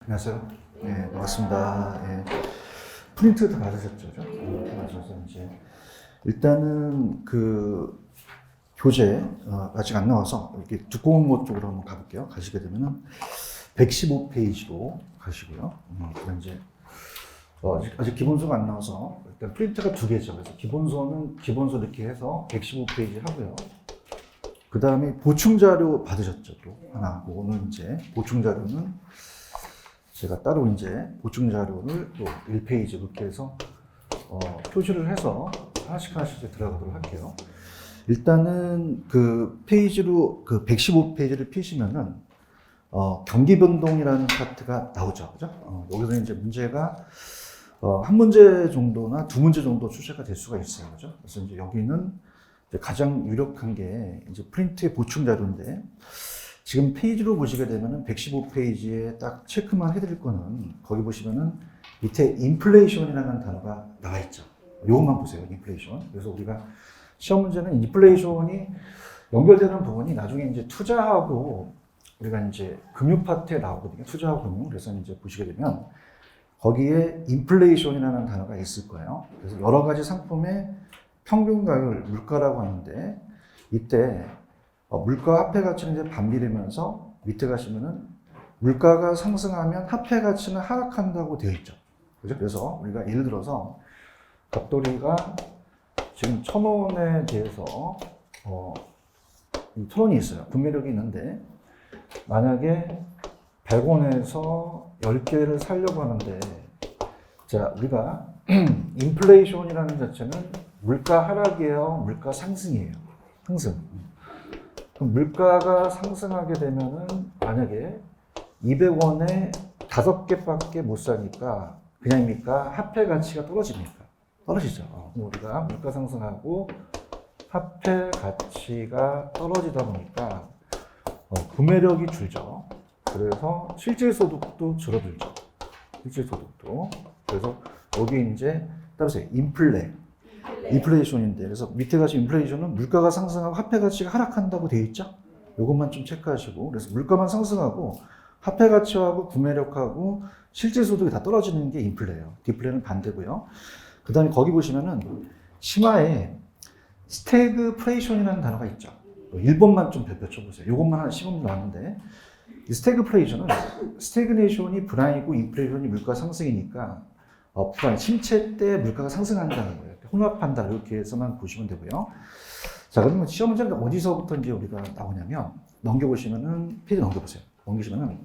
안녕하세요. 네, 반갑습니다. 예. 프린트 다 받으셨죠? 받으셔서 이제 일단은 그 교재 아직 안 나와서 이렇게 두꺼운 것 쪽으로 한번 가볼게요. 가시게 되면은 115페이지로 가시고요. 그다음 이제 아직 기본서가 안 나와서 일단 프린트가 두 개죠. 그래서 기본서는 기본서 이렇게 해서 115페이지 하고요. 그 다음에 보충 자료 받으셨죠? 또 하나. 그거는 이제 보충 자료는 제가 따로 이제 보충 자료를 또 1페이지 이렇게 해서 표시를 해서 하나씩 들어가도록 할게요. 일단은 그 페이지로 그 115페이지를 피시면은 경기 변동이라는 파트가 나오죠. 그죠? 여기서 이제 문제가 한 문제 정도나 두 문제 정도 출제가 될 수가 있어요. 그죠? 그래서 이제 여기는 이제 가장 유력한 게 이제 프린트의 보충 자료인데 지금 페이지로 보시게 되면은 115페이지에 딱 체크만 해드릴 거는 거기 보시면은 밑에 인플레이션이라는 단어가 나와 있죠. 요것만 보세요. 인플레이션. 그래서 우리가 시험 문제는 인플레이션이 연결되는 부분이 나중에 이제 투자하고 우리가 이제 금융 파트에 나오거든요. 투자하고 금융. 그래서 이제 보시게 되면 거기에 인플레이션이라는 단어가 있을 거예요. 그래서 여러 가지 상품의 평균 가격을 물가라고 하는데 이때 물가 화폐 가치는 이제 반비례면서 밑에 가시면은 물가가 상승하면 화폐 가치는 하락한다고 되어 있죠. 그죠? 그래서 우리가 예를 들어서 갑돌이가 지금 1,000원에 대해서 1,000원이 있어요. 구매력이 있는데 만약에 100원에서 10개를 사려고 하는데 자, 우리가 인플레이션이라는 자체는 물가 하락이에요? 물가 상승이에요? 상승. 그럼 물가가 상승하게 되면은 만약에 200원에 5개밖에 못 사니까 그냥입니까? 화폐 가치가 떨어집니까? 떨어지죠. 우리가 물가 상승하고 화폐 가치가 떨어지다 보니까 구매력이 줄죠. 그래서 실질 소득도 줄어들죠. 실질 소득도. 그래서 여기 이제 따라서 인플레이션인데 그래서 밑에 가시면 인플레이션은 물가가 상승하고 화폐 가치가 하락한다고 되어 있죠. 이것만 좀 체크하시고 그래서 물가만 상승하고 화폐 가치하고 구매력하고 실질 소득이 다 떨어지는 게 인플레예요. 디플레는 반대고요. 그 다음에 거기 보시면은 심화에 스태그플레이션이라는 단어가 있죠. 1번만 좀 펼쳐보세요. 이것만 한 10분 나왔는데 이 스태그플레이션은 스태그네이션이 불황이고 인플레이션이 물가 상승이니까 불황, 침체 때 물가가 상승한다는 거예요. 혼합한다 이렇게 해서만 보시면 되고요. 자, 그러면 시험 문제는 어디서부터 이제 우리가 나오냐면 넘겨보시면은 페이지 넘겨보세요. 넘기시면은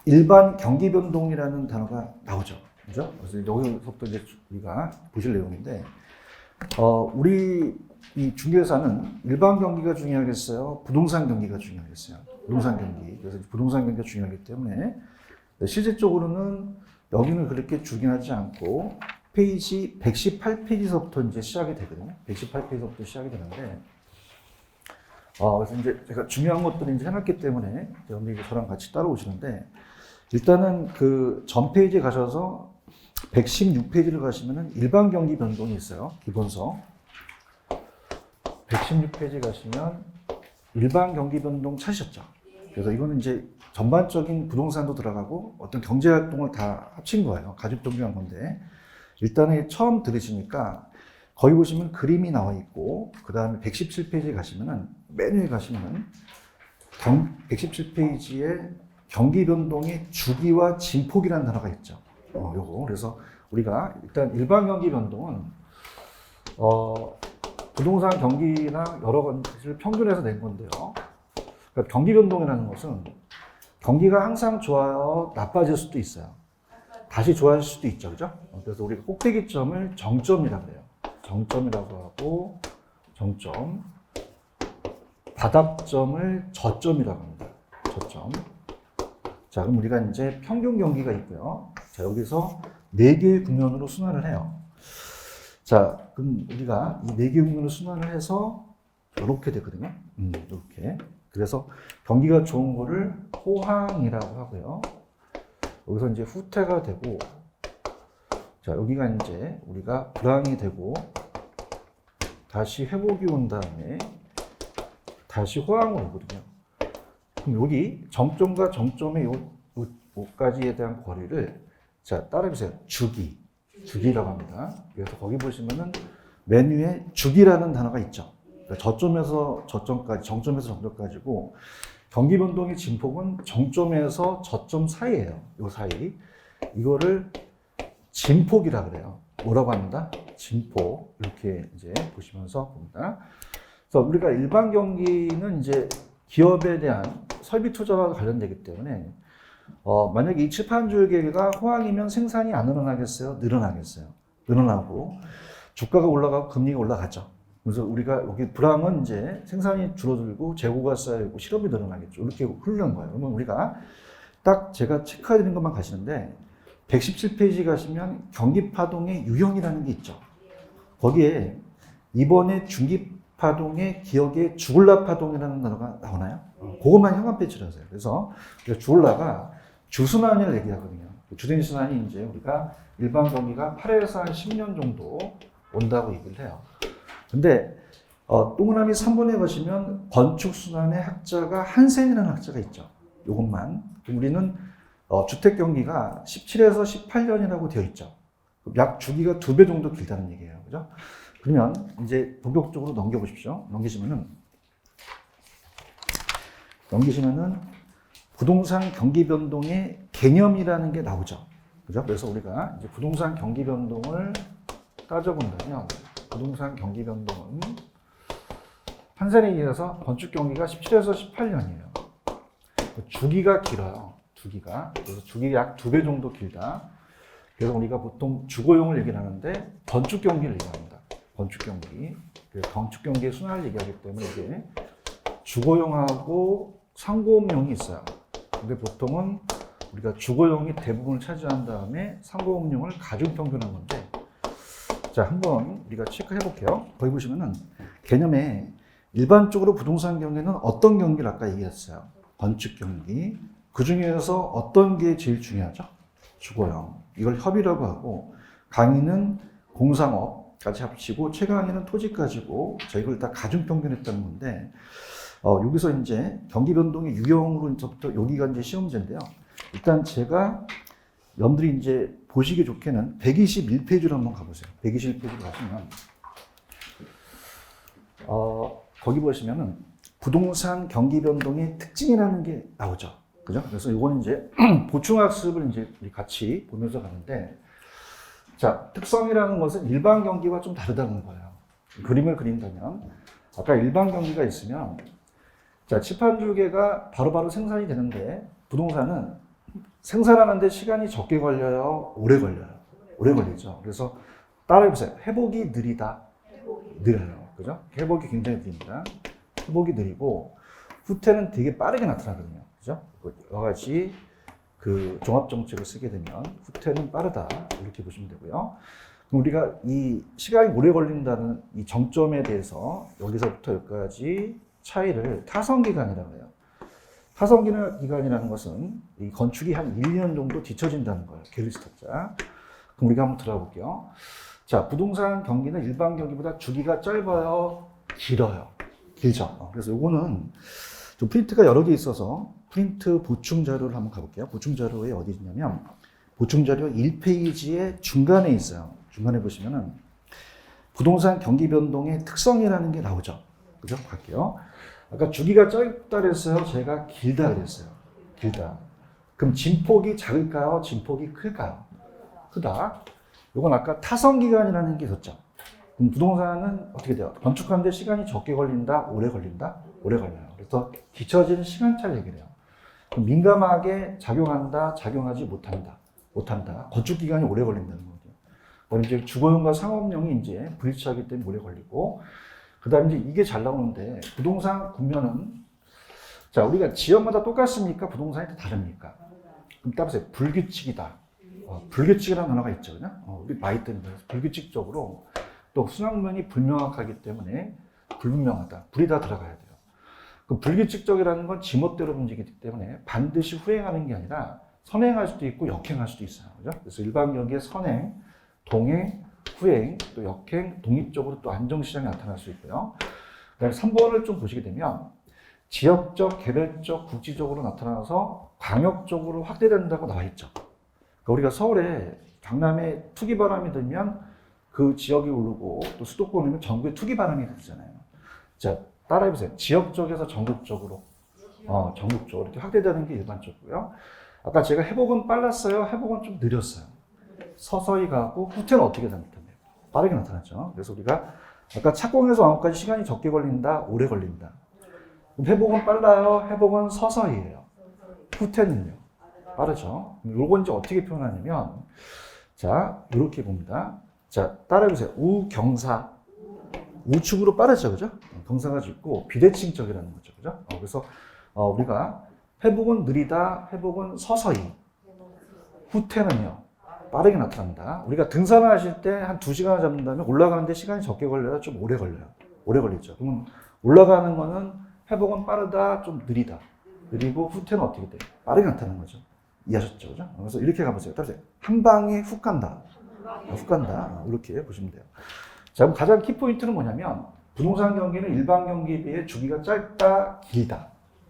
일반 경기 변동이라는 단어가 나오죠. 그죠? 그래서 여기서부터 이제 우리가 보실 내용인데 우리 이 중개사는 일반 경기가 중요하겠어요? 부동산 경기가 중요하겠어요? 부동산 경기. 그래서 부동산 경기가 중요하기 때문에 실질적으로는 여기는 그렇게 중요하지 않고 페이지 118페이지서부터 이제 시작이 되거든요. 118페이지서부터 시작이 되는데 그래서 이제 제가 중요한 것들을 이제 해놨기 때문에 여러분들이 저랑 같이 따라오시는데 일단은 그 전 페이지에 가셔서 116페이지를 가시면은 일반 경기 변동이 있어요. 기본서. 116페이지 가시면 일반 경기 변동 찾으셨죠? 그래서 이거는 이제 전반적인 부동산도 들어가고 어떤 경제 활동을 다 합친 거예요. 가죽 정리한 건데 일단은 처음 들으시니까 거기 보시면 그림이 나와 있고 그 다음에 117페이지 가시면은 맨 위에 가시면은 117페이지에 경기 변동의 주기와 진폭이라는 단어가 있죠. 요거 그래서 우리가 일단 일반 경기 변동은 부동산 경기나 여러 가지를 평균해서 낸 건데요. 그러니까 경기 변동이라는 것은 경기가 항상 좋아요, 나빠질 수도 있어요. 다시 좋아질 수도 있죠, 그죠? 그래서 우리가 꼭대기점을 정점이라고 해요. 정점이라고 하고 정점, 바닥점을 저점이라고 합니다. 저점. 자, 그럼 우리가 이제 평균 경기가 있고요. 자, 여기서 4개의 국면으로 순환을 해요. 자, 그럼 우리가 이 4개의 국면으로 순환을 해서 이렇게 되거든요. 이렇게. 그래서 경기가 좋은 거를 호황이라고 하고요. 여기서 이제 후퇴가 되고, 자, 여기가 이제 우리가 불황이 되고, 다시 회복이 온 다음에 다시 호황으로 오거든요. 그럼 여기 정점과 정점의 요까지에 대한 거리를 자 따라해보세요. 주기라고 합니다. 그래서 거기 보시면은 메뉴에 주기라는 단어가 있죠. 그러니까 저점에서 저점까지, 정점에서 정점까지고 경기 변동의 진폭은 정점에서 저점 사이예요. 요 사이. 이거를 진폭이라 그래요. 뭐라고 합니다? 진폭. 이렇게 이제 보시면서 봅니다. 그래서 우리가 일반 경기는 이제 기업에 대한 설비 투자와 관련되기 때문에 만약에 이 칠판줄기가 호황이면 생산이 안 늘어나겠어요? 늘어나겠어요? 늘어나고 주가가 올라가고 금리가 올라가죠. 그래서 우리가 여기 불황은 이제 생산이 줄어들고 재고가 쌓이고 실업이 늘어나겠죠. 이렇게 흐르는 거예요. 그러면 우리가 딱 제가 체크해드린 것만 가시는데 117페이지 가시면 경기파동의 유형이라는 게 있죠. 거기에 이번에 중기파동의 기억에 주글라 파동이라는 단어가 나오나요? 그것만 현관 배치를 하세요. 그래서 주글라가 주순환을 얘기하거든요. 주된 순환이 이제 우리가 일반 경기가 8에서 한 10년 정도 온다고 얘기를 해요. 근데 동그라미 3번에 보시면 건축순환의 학자가 한센이라는 학자가 있죠. 이것만. 우리는 주택 경기가 17에서 18년이라고 되어 있죠. 약 주기가 2배 정도 길다는 얘기예요. 그죠? 그러면 이제 본격적으로 넘겨보십시오. 넘기시면은 부동산 경기 변동의 개념이라는 게 나오죠. 그죠? 그래서 우리가 이제 부동산 경기 변동을 따져본다면 부동산 경기 변동은 한센에 의해서 건축 경기가 17에서 18년이에요. 주기가 길어요. 그래서 주기가 약 2배 정도 길다. 그래서 우리가 보통 주거용을 얘기를 하는데 건축 경기를 얘기합니다. 건축 경기의 순환을 얘기하기 때문에 이게 주거용하고 상고업용이 있어요. 근데 보통은 우리가 주거용이 대부분을 차지한 다음에 상고업용을 가중평균한 건데, 자, 한번 우리가 체크해 볼게요. 거기 보시면은 개념에 일반적으로 부동산 경기는 어떤 경기를 아까 얘기했어요. 건축 경기. 그 중에서 어떤 게 제일 중요하죠? 주거용. 이걸 협의라고 하고, 강의는 공상업까지 합치고, 최강의는 토지까지고, 이걸 다 가중평균했다는 건데, 여기서 이제 경기 변동의 유형으로부터 여기가 이제 시험제인데요. 일단 제가 여러분들이 이제 보시기 좋게는 121페이지로 한번 가보세요. 121페이지로 가시면, 거기 보시면은 부동산 경기 변동의 특징이라는 게 나오죠. 그죠? 그래서 이거는 이제 보충학습을 이제 같이 보면서 가는데, 자, 특성이라는 것은 일반 경기와 좀 다르다는 거예요. 그림을 그린다면, 아까 일반 경기가 있으면, 자, 칠판줄기가 바로바로 생산이 되는데, 부동산은 생산하는데 시간이 적게 걸려요? 오래 걸려요? 오래 걸리죠. 그래서 따라해보세요. 회복이 느리다? 느려요. 그죠? 회복이 굉장히 느립니다. 회복이 느리고, 후퇴는 되게 빠르게 나타나거든요. 그죠? 여러 가지 그 종합정책을 쓰게 되면 후퇴는 빠르다. 이렇게 보시면 되고요. 그럼 우리가 이 시간이 오래 걸린다는 이 정점에 대해서 여기서부터 여기까지 차이를 타성기간이라고 해요. 타성기간이라는 것은 이 건축이 한 1년 정도 뒤처진다는 거예요. 게르스타자. 그럼 우리가 한번 들어볼게요. 자, 부동산 경기는 일반 경기보다 주기가 짧아요? 길어요? 길죠. 그래서 요거는 좀 프린트가 여러 개 있어서 프린트 보충 자료를 한번 가볼게요. 보충 자료에 어디 있냐면 보충 자료 1페이지의 중간에 있어요. 중간에 보시면은 부동산 경기 변동의 특성이라는 게 나오죠. 그죠? 갈게요. 아까 주기가 짧다 그랬어요. 제가 길다 그랬어요. 길다. 그럼 진폭이 작을까요? 진폭이 클까요? 크다. 이건 아까 타성 기간이라는 게 있었죠. 그럼 부동산은 어떻게 돼요? 건축하는데 시간이 적게 걸린다? 오래 걸린다? 오래 걸려요. 그래서 뒤처지는 시간차를 얘기를 해요. 그럼 민감하게 작용한다? 작용하지 못한다? 못한다. 건축 기간이 오래 걸린다는 거죠. 그럼 이제 주거용과 상업용이 이제 불일치하기 때문에 오래 걸리고, 그 다음에 이제 이게 잘 나오는데, 부동산 구면은, 자, 우리가 지역마다 똑같습니까? 부동산이 다 다릅니까? 그럼 따라서 불규칙이다. 불규칙이라는 단어가 있죠. 그냥? 우리 많이 때문에. 불규칙적으로 또 순환면이 불명확하기 때문에 불분명하다. 불이 다 들어가야 돼요. 그 불규칙적이라는 건 지멋대로 움직이기 때문에 반드시 후행하는 게 아니라 선행할 수도 있고 역행할 수도 있어요. 그죠? 그래서 일반 경기에 선행, 동행, 후행, 또 역행, 독립적으로 또 안정시장이 나타날 수 있고요. 그 다음에 3번을 좀 보시게 되면, 지역적, 개별적, 국지적으로 나타나서 광역적으로 확대된다고 나와 있죠. 그러니까 우리가 서울에 강남에 투기 바람이 들면 그 지역이 오르고 또 수도권이면 전국에 투기 바람이 들잖아요. 자, 따라해보세요. 지역적에서 전국적으로, 전국적으로 이렇게 확대되는 게 일반적이고요. 아까 제가 회복은 빨랐어요. 회복은 좀 느렸어요. 서서히 가고 후퇴는 어떻게 나타나요? 빠르게 나타났죠. 그래서 우리가 아까 착공에서 완공까지 시간이 적게 걸린다, 오래 걸린다. 회복은 빨라요. 회복은 서서히예요. 후퇴는요? 빠르죠. 요건 이제 어떻게 표현하냐면, 자, 이렇게 봅니다. 자, 따라해보세요. 우경사. 우측으로 빠르죠, 그죠? 경사가 짙고 비대칭적이라는 거죠, 그죠? 그래서 우리가 회복은 느리다, 회복은 서서히, 후퇴는요, 빠르게 나타납니다. 우리가 등산을 하실 때 한 2시간을 잡는다면 올라가는데 시간이 적게 걸려요? 좀 오래 걸려요? 오래 걸리죠. 그러면 올라가는 거는 회복은 빠르다, 좀 느리다. 그리고 후퇴는 어떻게 돼요? 빠르게 나타나는 거죠. 이해하셨죠? 그죠? 그래서 이렇게 가보세요. 따라서 한 방에 훅 간다. 훅 간다. 이렇게 보시면 돼요. 자, 그럼 가장 키포인트는 뭐냐면 부동산 경기는 일반 경기에 비해 주기가 짧다, 길다.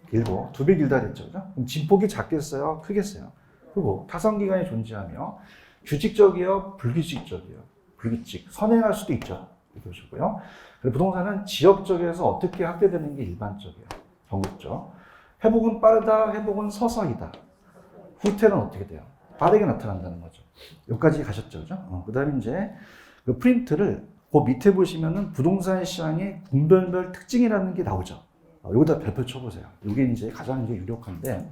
길고 2배 길다 그랬죠. 그죠? 그럼 진폭이 작겠어요? 크겠어요? 그리고 타선기간이 존재하며 규칙적이요, 불규칙적이요. 불규칙, 선행할 수도 있죠. 이렇게 보시고요. 부동산은 지역적에서 어떻게 확대되는 게 일반적이에요. 전국적. 회복은 빠르다, 회복은 서서히다. 후퇴는 어떻게 돼요? 빠르게 나타난다는 거죠. 여기까지 가셨죠, 그죠? 그 다음에 이제 그 프린트를 그 밑에 보시면은 부동산 시장의 분별별 특징이라는 게 나오죠. 여기다 별표 쳐보세요. 이게 이제 가장 이제 유력한데,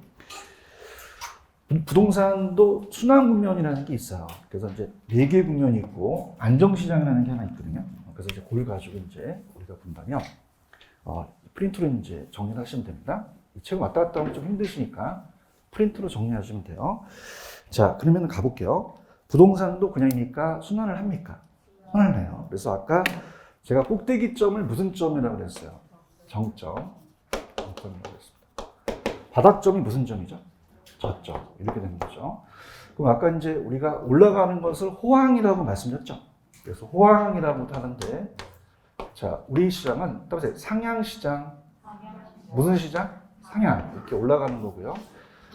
부동산도 순환 국면이라는 게 있어요. 그래서 이제 4개 국면이 있고, 안정시장이라는 게 하나 있거든요. 그래서 이제 그걸 가지고 이제 우리가 본다면, 프린트로 이제 정리를 하시면 됩니다. 이 책을 왔다 갔다 하면 좀 힘드시니까 프린트로 정리하시면 돼요. 자, 그러면 가볼게요. 부동산도 그냥이니까 순환을 합니까? 순환을 해요. 그래서 아까 제가 꼭대기점을 무슨 점이라고 그랬어요? 정점. 정점이라고 했습니다. 바닥점이 무슨 점이죠? 저점. 이렇게 되는 거죠. 그럼 아까 이제 우리가 올라가는 것을 호황이라고 말씀드렸죠? 그래서 호황이라고 하는데, 자, 우리 시장은 따라서 상향시장. 무슨 시장? 상향. 이렇게 올라가는 거고요.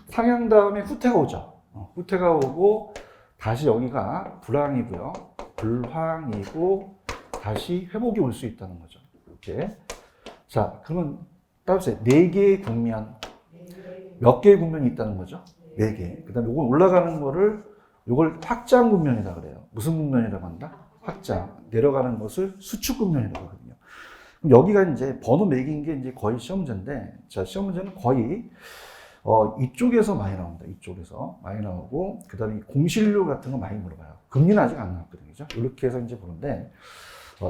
상향 다음에 후퇴가 오죠. 후퇴가 오고 다시 여기가 불황이고요. 불황이고 다시 회복이 올 수 있다는 거죠. 이렇게. 자, 그러면 따라서 4개의 국면. 몇 개의 국면이 있다는 거죠? 4개. 그 다음에 이걸 올라가는 거를 이걸 확장 국면이라 그래요. 무슨 국면이라고 한다? 확장. 내려가는 것을 수축 국면이라고 하거든요. 그럼 여기가 이제 번호 매긴 게 이제 거의 시험 문제인데, 자, 시험 문제는 거의 이쪽에서 많이 나옵니다. 이쪽에서 많이 나오고, 그 다음에 공실료 같은 거 많이 물어봐요. 금리는 아직 안 나왔거든요. 그죠? 이렇게 해서 이제 보는데,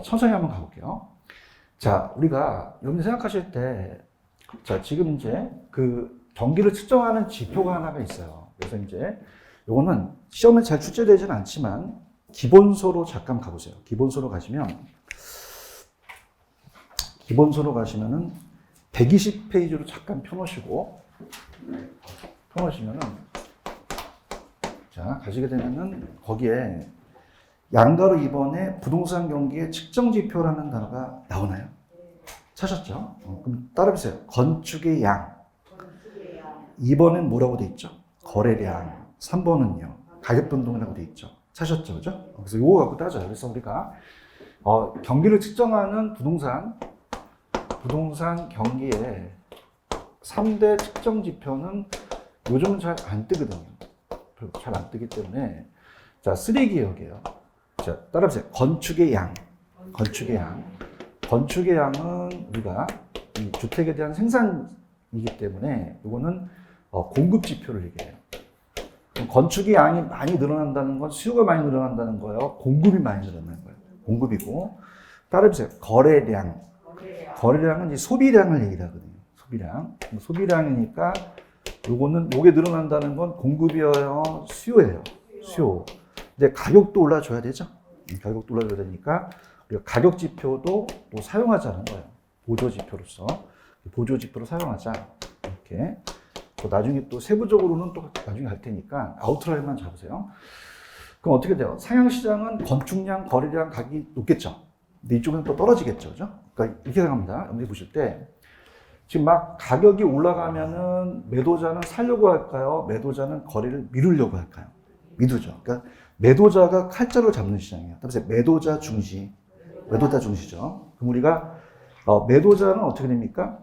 천천히 한번 가볼게요. 자, 우리가 여러분 생각하실 때, 자, 지금 이제 그 경기를 측정하는 지표가 하나가 있어요. 그래서 이제 요거는 시험에 잘 출제되지는 않지만 기본소로 잠깐 가보세요. 기본소로 가시면은 120페이지로 잠깐 펴놓으시면은, 자, 가시게 되면은 거기에 양가로 2번에 부동산 경기의 측정 지표라는 단어가 나오나요? 찾았죠? 그럼 따라해보세요. 건축의 양. 2번은 뭐라고 돼 있죠? 거래량. 3번은요. 가격 변동이라고 돼 있죠. 찾았죠? 그죠? 그래서 이거 갖고 따져요. 그래서 우리가 경기를 측정하는 부동산 경기의 3대 측정 지표는 요즘은 잘 안 뜨거든요. 잘 안 뜨기 때문에, 자, 3개역이에요. 자, 따라해보세요. 건축의 양. 건축의 양은 우리가 이 주택에 대한 생산이기 때문에 이거는 공급 지표를 얘기해요. 건축의 양이 많이 늘어난다는 건 수요가 많이 늘어난다는 거예요. 공급이 많이 늘어나는 거예요. 공급이고, 따라해보세요. 거래량은 이제 소비량을 얘기하거든요. 소비량이니까 요게 늘어난다는 건 공급이에요, 수요예요. 수요. 이제 가격도 올라줘야 되죠. 가격도 올라줘야 되니까 우리가 가격 지표도 또 사용하자는 거예요. 보조 지표로서. 보조 지표로 사용하자. 이렇게. 또 나중에 또 세부적으로는 또 나중에 갈 테니까 아웃라인만 잡으세요. 그럼 어떻게 돼요? 상향시장은 건축량, 거래량, 가격이 높겠죠. 근데 이쪽은 또 떨어지겠죠. 그죠? 그러니까 이렇게 생각합니다. 여러분들이 보실 때, 지금 막 가격이 올라가면은 매도자는 살려고 할까요? 매도자는 거래를 미루려고 할까요? 미루죠. 그러니까 매도자가 칼자루 잡는 시장이에요. 그래서 매도자 중시, 매도자 중시죠. 그럼 우리가 매도자는 어떻게 됩니까?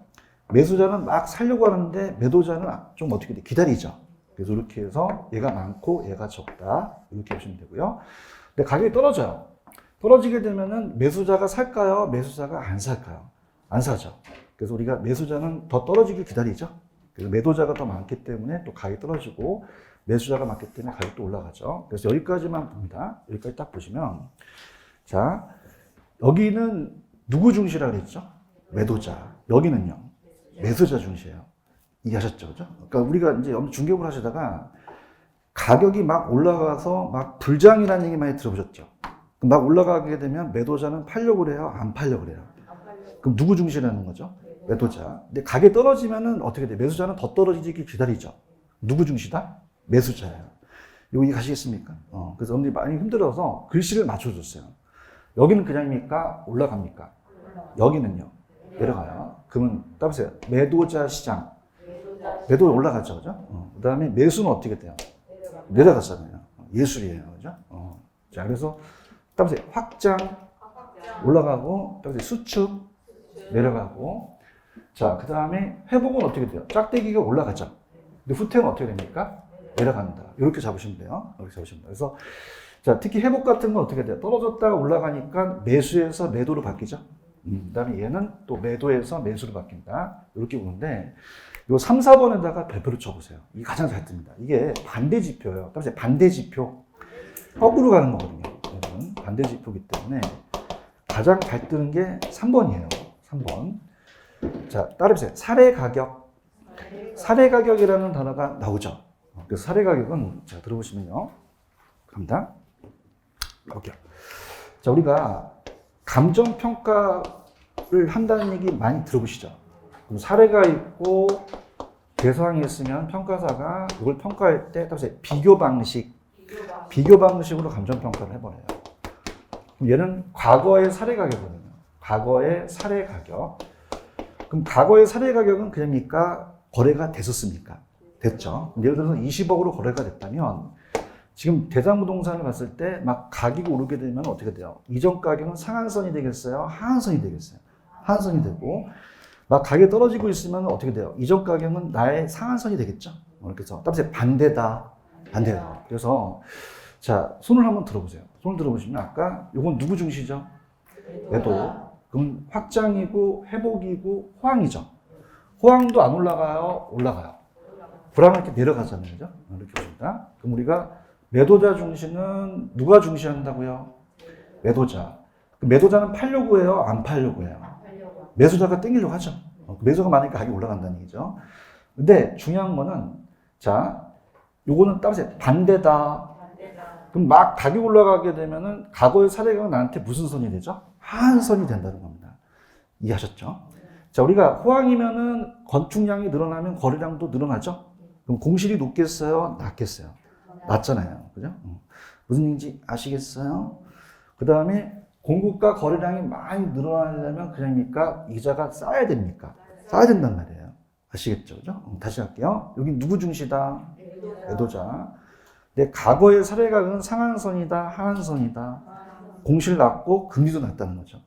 매수자는 막 살려고 하는데 매도자는 좀 어떻게 돼? 기다리죠. 그래서 이렇게 해서 얘가 많고 얘가 적다. 이렇게 보시면 되고요. 근데 가격이 떨어져요. 떨어지게 되면은 매수자가 살까요? 매수자가 안 살까요? 안 사죠. 그래서 우리가 매수자는 더 떨어지길 기다리죠. 그래서 매도자가 더 많기 때문에 또 가격이 떨어지고 매수자가 많기 때문에 가격도 올라가죠. 그래서 여기까지만 봅니다. 여기까지 딱 보시면 자 여기는 누구 중시라고 그랬죠? 매도자. 여기는요 매수자 중시예요. 이해하셨죠? 그죠? 그러니까 우리가 이제 중개업을 하시다가 가격이 막 올라가서 막 불장이라는 얘기 많이 들어보셨죠? 막 올라가게 되면 매도자는 팔려고 그래요? 안 팔려고 그래요? 그럼 누구 중시라는 거죠? 매도자. 근데 가격이 떨어지면은 어떻게 돼? 매수자는 더 떨어지기 기다리죠. 누구 중시다? 매수자예요. 이거 이해가시겠습니까? 그래서 여러분들이 많이 힘들어서 글씨를 맞춰줬어요. 여기는 그냥입니까? 올라갑니까? 여기는요? 내려가요. 그러면 따보세요. 매도자 시장. 매도 올라가죠. 그죠? 그 다음에 매수는 어떻게 돼요? 내려갔잖아요. 예술이에요. 그죠? 자, 그래서 따보세요. 확장 올라가고, 따보세요. 수축 내려가고. 자, 그 다음에 회복은 어떻게 돼요? 짝대기가 올라가죠. 근데 후퇴는 어떻게 됩니까? 내려간다. 이렇게 잡으시면 돼요. 이렇게 잡으시면 돼요. 그래서 자, 특히 회복 같은 건 어떻게 돼요? 떨어졌다가 올라가니까 매수에서 매도로 바뀌죠. 그 다음에 얘는 또 매도에서 매수로 바뀐다. 이렇게 보는데, 요 3, 4번에다가 별표를 쳐보세요. 이게 가장 잘 뜹니다. 이게 반대 지표예요. 따라서 반대 지표. 거꾸로 가는 거거든요. 여러분. 반대 지표이기 때문에 가장 잘 뜨는 게 3번이에요. 3번. 자, 따라해보세요. 사례 가격. 사례 가격이라는 단어가 나오죠. 그래서 사례 가격은 자, 들어보시면요. 갑니다. 가볼게요. 자, 우리가 감정평가를 한다는 얘기 많이 들어보시죠? 그럼 사례가 있고 대상이 있으면 평가사가 이걸 평가할 때 비교 방식으로 감정평가를 해버려요. 그럼 얘는 과거의 사례 가격이거든요. 과거의 사례 가격. 그럼 과거의 사례 가격은 그냥입니까? 거래가 됐었습니까? 됐죠. 예를 들어서 20억으로 거래가 됐다면 지금 대상부동산을 봤을 때 막 가격이 오르게 되면 어떻게 돼요? 이전 가격은 상한선이 되겠어요? 하한선이 되겠어요? 하한선이 되고 막 가격이 떨어지고 있으면 어떻게 돼요? 이전 가격은 나의 상한선이 되겠죠? 그래서 따라서 반대다. 반대다. 그래서 자, 손을 한번 들어보세요. 손을 들어보시면 아까 이건 누구 중시죠? 매도. 그럼 확장이고 회복이고 호황이죠. 호황도 안 올라가요? 올라가요. 불황은 이렇게 내려가잖아요. 그죠? 이렇게 봅니다. 그럼 우리가 매도자 중시는 누가 중시한다고요? 매도자. 매도자는 팔려고 해요? 안 팔려고 해요? 매수자가 땡기려고 하죠. 매수가 많으니까 가격이 올라간다는 얘기죠. 근데 중요한 거는 자, 요거는 따라서 반대다. 그럼 막 가격이 올라가게 되면은 과거의 사례가 나한테 무슨 선이 되죠? 하한선이 된다는 겁니다. 이해하셨죠? 자, 우리가 호황이면은 건축량이 늘어나면 거래량도 늘어나죠? 그럼 공실이 높겠어요? 낮겠어요? 낮잖아요. 그죠? 무슨 얘기인지 아시겠어요? 그 다음에 공급과 거래량이 많이 늘어나려면 그냥입니까? 이자가 쌓여야 됩니까? 쌓여야 된단 말이에요. 아시겠죠? 그죠? 다시 할게요. 여기 누구 중시다? 매도자. 근데 과거의 사례가격은 상한선이다, 하한선이다. 공실 낮고 금리도 낮다는 거죠.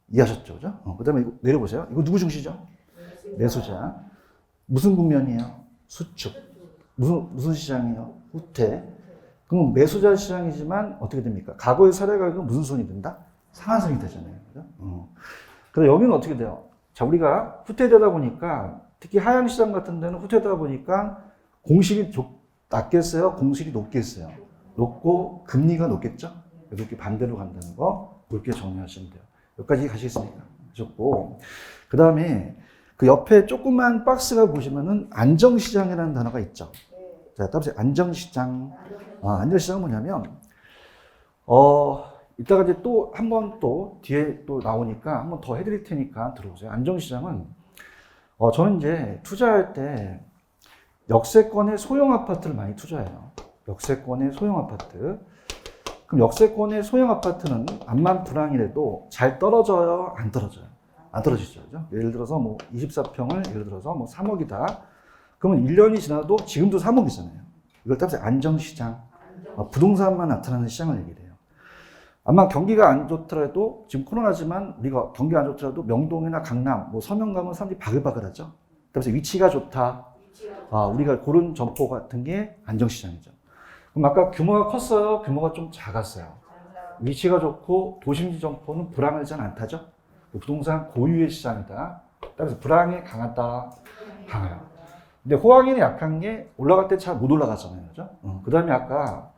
이해하셨죠? 그죠? 그 다음에 이거 내려보세요. 이거 누구 중시죠? 매수자. 무슨 국면이에요? 수축. 무슨 시장이에요? 후퇴. 그럼 매수자 시장이지만 어떻게 됩니까? 과거의 사례가격은 무슨 선이 된다? 상한선이 되잖아요. 그죠? 그래서 여기는 어떻게 돼요? 자, 우리가 후퇴되다 보니까 특히 하향시장 같은 데는 후퇴되다 보니까 공실이 낮겠어요? 공실이 높겠어요? 높고 금리가 높겠죠? 이렇게 반대로 간다는 거 그렇게 정리하시면 돼요. 여기까지 가시겠습니까? 하셨고 그 다음에 그 옆에 조그만 박스가 보시면은 안정시장이라는 단어가 있죠. 자, 따라서 안정시장. 안정시장은 뭐냐면 이따가 이제 또 한 번 또 뒤에 또 나오니까 한 번 더 해드릴 테니까 들어보세요. 안정시장은 저는 이제 투자할 때 역세권의 소형 아파트를 많이 투자해요. 역세권의 소형 아파트. 그럼 역세권의 소형 아파트는 암만 불황이라도 잘 떨어져요? 안 떨어져요? 안 떨어지죠. 그죠? 예를 들어서 뭐 24평을 예를 들어서 뭐 3억이다. 그러면 1년이 지나도 지금도 3억이잖아요. 이걸 따라서 안정시장, 부동산만 나타나는 시장을 얘기해요. 아마 경기가 안 좋더라도 지금 코로나지만 우리가 경기가 안 좋더라도 명동이나 강남, 뭐 서명 가면 사람들이 바글바글하죠. 그래서 위치가 좋다. 우리가 고른 점포 같은 게 안정시장이죠. 그럼 아까 규모가 컸어요? 규모가 좀 작았어요? 위치가 좋고 도심지 점포는 불황을 잘 안 타죠. 부동산 고유의 시장이다. 따라서 불황이 강하다. 강해요. 근데 호황이 약한 게 올라갈 때 잘 못 올라가잖아요. 그죠? 그 다음에 아까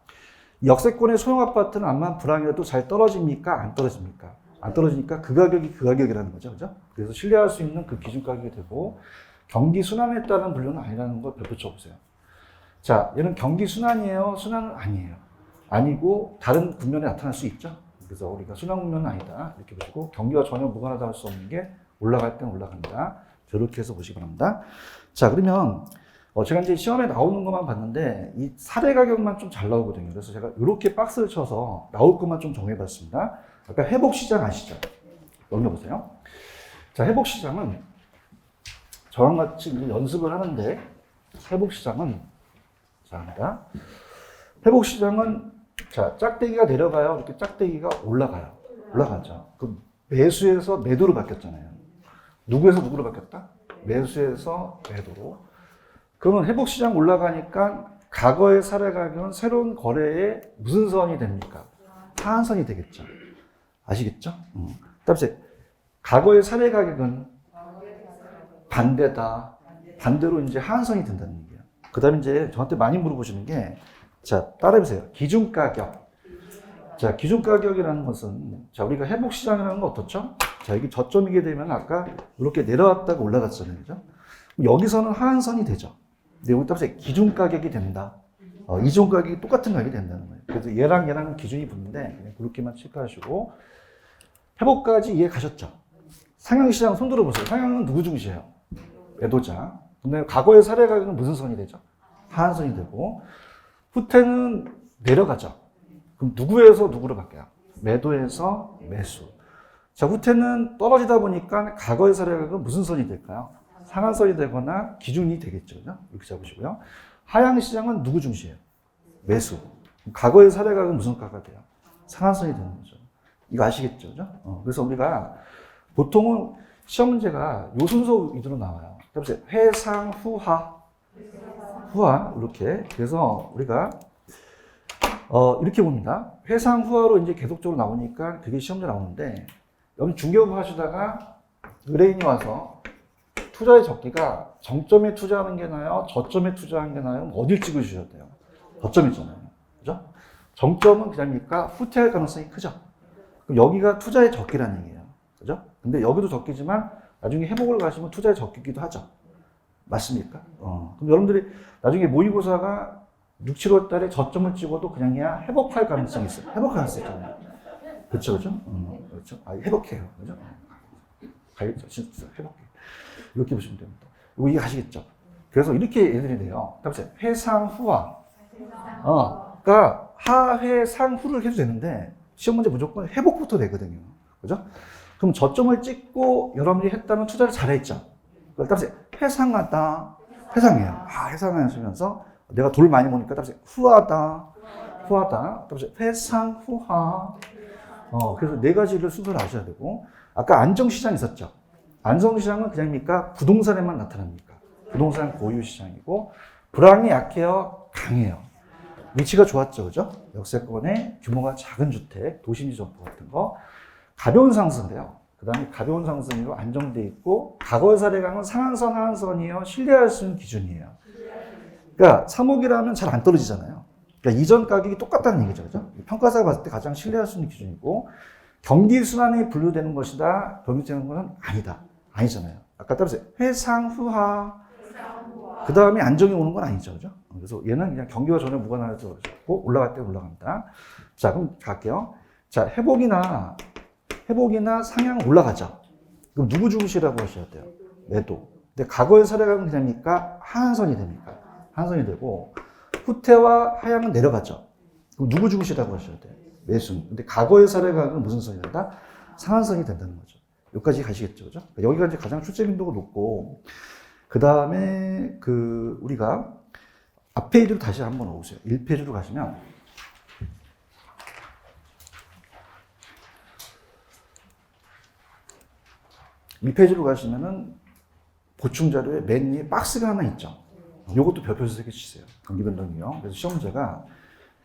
역세권의 소형 아파트는 암만 불황이라도 잘 떨어집니까? 안 떨어집니까? 안 떨어지니까 그 가격이 그 가격이라는 거죠. 그죠? 그래서 신뢰할 수 있는 그 기준 가격이 되고 경기 순환에 따른 분류는 아니라는 걸 별표 쳐보세요. 자, 얘는 경기 순환이에요? 순환은 아니에요. 아니고 다른 국면에 나타날 수 있죠. 그래서 우리가 순환 국면은 아니다. 이렇게 보시고 경기와 전혀 무관하다 할 수 없는 게 올라갈 땐 올라간다. 저렇게 해서 보시기 바랍니다. 자, 그러면 제가 이제 시험에 나오는 것만 봤는데 이 사례 가격만 좀 잘 나오거든요. 그래서 제가 이렇게 박스를 쳐서 나올 것만 좀 정해봤습니다. 아까 회복시장 아시죠? 넘겨보세요. 자, 회복시장은 저랑 같이 연습을 하는데 회복시장은 자, 합니다. 회복시장은 자, 짝대기가 내려가요. 이렇게 짝대기가 올라가요. 올라가죠. 그 매수에서 매도로 바뀌었잖아요. 누구에서 누구로 바뀌었다? 매수에서 매도로. 그러면 회복시장 올라가니까 과거의 사례 가격은 새로운 거래에 무슨 선이 됩니까? 하한선이 되겠죠. 아시겠죠? 그다음에 과거의 사례 가격은 반대다. 반대로 이제 하한선이 된다는 얘기예요. 그 다음에 이제 저한테 많이 물어보시는 게, 자, 따라해보세요. 기준 가격. 자, 기준 가격이라는 것은, 자, 우리가 회복시장이라는 건 어떻죠? 자, 여기 저점이게 되면 아까 이렇게 내려왔다가 올라갔잖아요. 그죠? 여기서는 하한선이 되죠. 근데 여기 따라서 기준 가격이 된다. 이전 가격이 똑같은 가격이 된다는 거예요. 그래서 얘랑 기준이 붙는데, 그냥 그렇게만 체크하시고, 회복까지 이해 가셨죠? 상향시장 손 들어보세요. 상향은 누구 중시해요? 매도자. 근데 과거의 사례 가격은 무슨 선이 되죠? 하한선이 되고, 후퇴는 내려가죠. 그럼 누구에서 누구로 바뀌어요? 매도에서 매수. 자, 후퇴는 떨어지다 보니까 과거의 사례 가격은 무슨 선이 될까요? 상한선이 되거나 기준이 되겠죠. 이렇게 잡으시고요. 하향시장은 누구 중시해요? 매수. 과거의 사례 가격은 무슨 가가 돼요? 상한선이 되는 거죠. 이거 아시겠죠? 그래서 우리가 보통은 시험 문제가 요 순서 위주로 나와요. 그래서 회상, 후하, 이렇게. 그래서 우리가 이렇게 봅니다. 회상, 후하로 이제 계속적으로 나오니까 그게 시험에 나오는데, 여러분 중개업 하시다가 의뢰인이 와서 투자의 적기가 정점에 투자하는 게 나아요? 저점에 투자하는 게 나아요? 어딜 찍으셔야 돼요? 저점이잖아요. 그죠? 정점은 그냥니까 후퇴할 가능성이 크죠. 그럼 여기가 투자의 적기라는 얘기예요. 그죠? 근데 여기도 적기지만 나중에 회복을 가시면 투자의 적기기도 하죠. 맞습니까? 그럼 여러분들이 나중에 모의고사가 6, 7월 달에 저점을 찍어도 그냥이야 회복할 가능성이 있어요. 회복할 수 있잖아요. 그렇죠, 그렇죠? 그렇죠. 회복해요. 그죠? 가겠죠. 진짜 회복해요. 이렇게 보시면 됩니다. 이거 이해하시겠죠? 그래서 이렇게 얘들이 돼요. 다음에 회상 후와. 그러니까 하회상 후를 해도 되는데 시험 문제 무조건 회복부터 되거든요. 그죠? 그럼 저점을 찍고 여러분들이 했다면 투자를 잘했죠. 그다음에 회상하다. 회상해요. 회상하시면서 내가 돈을 많이 모으니까 다음에 후하다. 그다음에 회상 후하. 그래서 네 가지를 순서를 아셔야 되고, 아까 안정시장 있었죠. 안정시장은 그냥입니까? 부동산에만 나타납니까? 부동산 고유 시장이고, 불황이 약해요? 강해요? 위치가 좋았죠, 그죠? 역세권의 규모가 작은 주택, 도심지 점포 같은 거, 가벼운 상승돼요. 그 다음에 가벼운 상승으로 안정돼 있고, 과거의 사례강은 상한선, 하한선이에요? 신뢰할 수 있는 기준이에요. 그러니까 3억이라면 잘 안 떨어지잖아요. 그러니까 이전 가격이 똑같다는 얘기죠, 그죠? 평가사가 봤을 때 가장 신뢰할 수 있는 기준이고, 경기 순환에 분류되는 것이다, 경기되는 것은 아니다. 아니잖아요. 아까 따라서 회상 후하. 그 다음에 안정이 오는 건 아니죠. 그죠? 그래서 얘는 그냥 경기와 전혀 무관하다고 올라갈 때 올라갑니다. 자, 그럼 갈게요. 자, 회복이나 상향 올라가죠. 그럼 누구 중시라고 하셔야 돼요? 매도. 근데 과거의 사례가는 그냥입니까? 하한선이 됩니까? 하한선이 되고, 후퇴와 하향은 내려가죠. 그럼 누구 중시라고 하셔야 돼요? 매수. 근데 과거의 사례가는 무슨 선이 된다? 상한선이 된다는 거죠. 여기까지 가시겠죠, 그죠? 여기가 이제 가장 출제 빈도가 높고, 그 다음에 우리가 앞 페이지로 다시 한번 오세요. 1페이지로 가시면, 이 페이지로 가시면은 보충 자료에 맨 위에 박스가 하나 있죠. 이것도 별표에서 이렇게 치세요. 경기 변동이요. 그래서 시험 문제가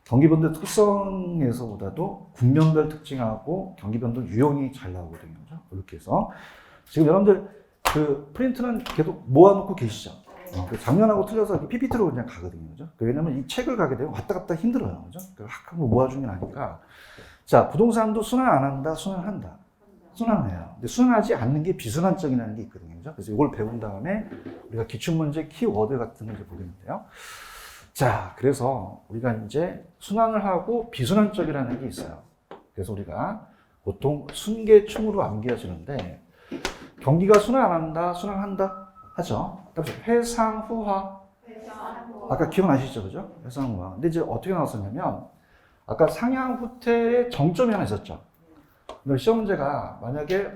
경기 변동 특성에서보다도 국면별 특징하고 경기 변동 유형이 잘 나오거든요. 이렇게 해서 지금 여러분들 프린트는 계속 모아놓고 계시죠. 작년하고 틀려서 PPT로 그냥 가거든요. 그죠? 왜냐면 이 책을 가게 되면 왔다 갔다 힘들어요. 그죠? 한번 모아주는 게 아니까. 자, 부동산도 순환 안 한다, 순환한다. 순환해요. 근데 순환하지 않는 게 비순환적이라는 게 있거든요. 그죠? 그래서 이걸 배운 다음에 우리가 기출문제 키워드 같은 걸 이제 보겠는데요. 자, 그래서 우리가 이제 순환을 하고 비순환적이라는 게 있어요. 그래서 우리가 보통 순계충으로 암기하시는데 경기가 순환 안 한다, 순환한다 하죠. 회상 후화. 아까 기억나시죠, 그죠? 회상 후화. 근데 이제 어떻게 나왔었냐면 아까 상향 후퇴에 정점이 하나 있었죠. 시험 문제가 만약에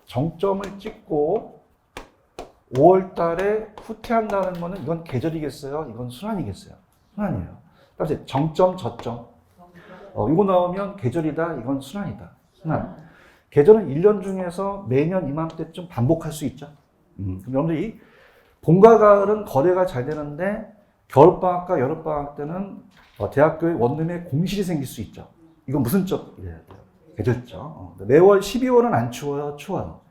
정점을 찍고 5월 달에 후퇴한다는 거는 이건 계절이겠어요? 이건 순환이겠어요? 순환이에요. 그다음에 정점, 저점. 이거 나오면 계절이다, 이건 순환이다. 순환. 계절은 1년 중에서 매년 이맘때쯤 반복할 수 있죠. 그럼 여러분들이 봄과 가을은 거래가 잘 되는데 겨울방학과 여름방학 때는 대학교에 원룸에 공실이 생길 수 있죠. 이건 무슨 쪽이래야 돼요? 계절적. 매월 12월은 안 추워요? 추워요.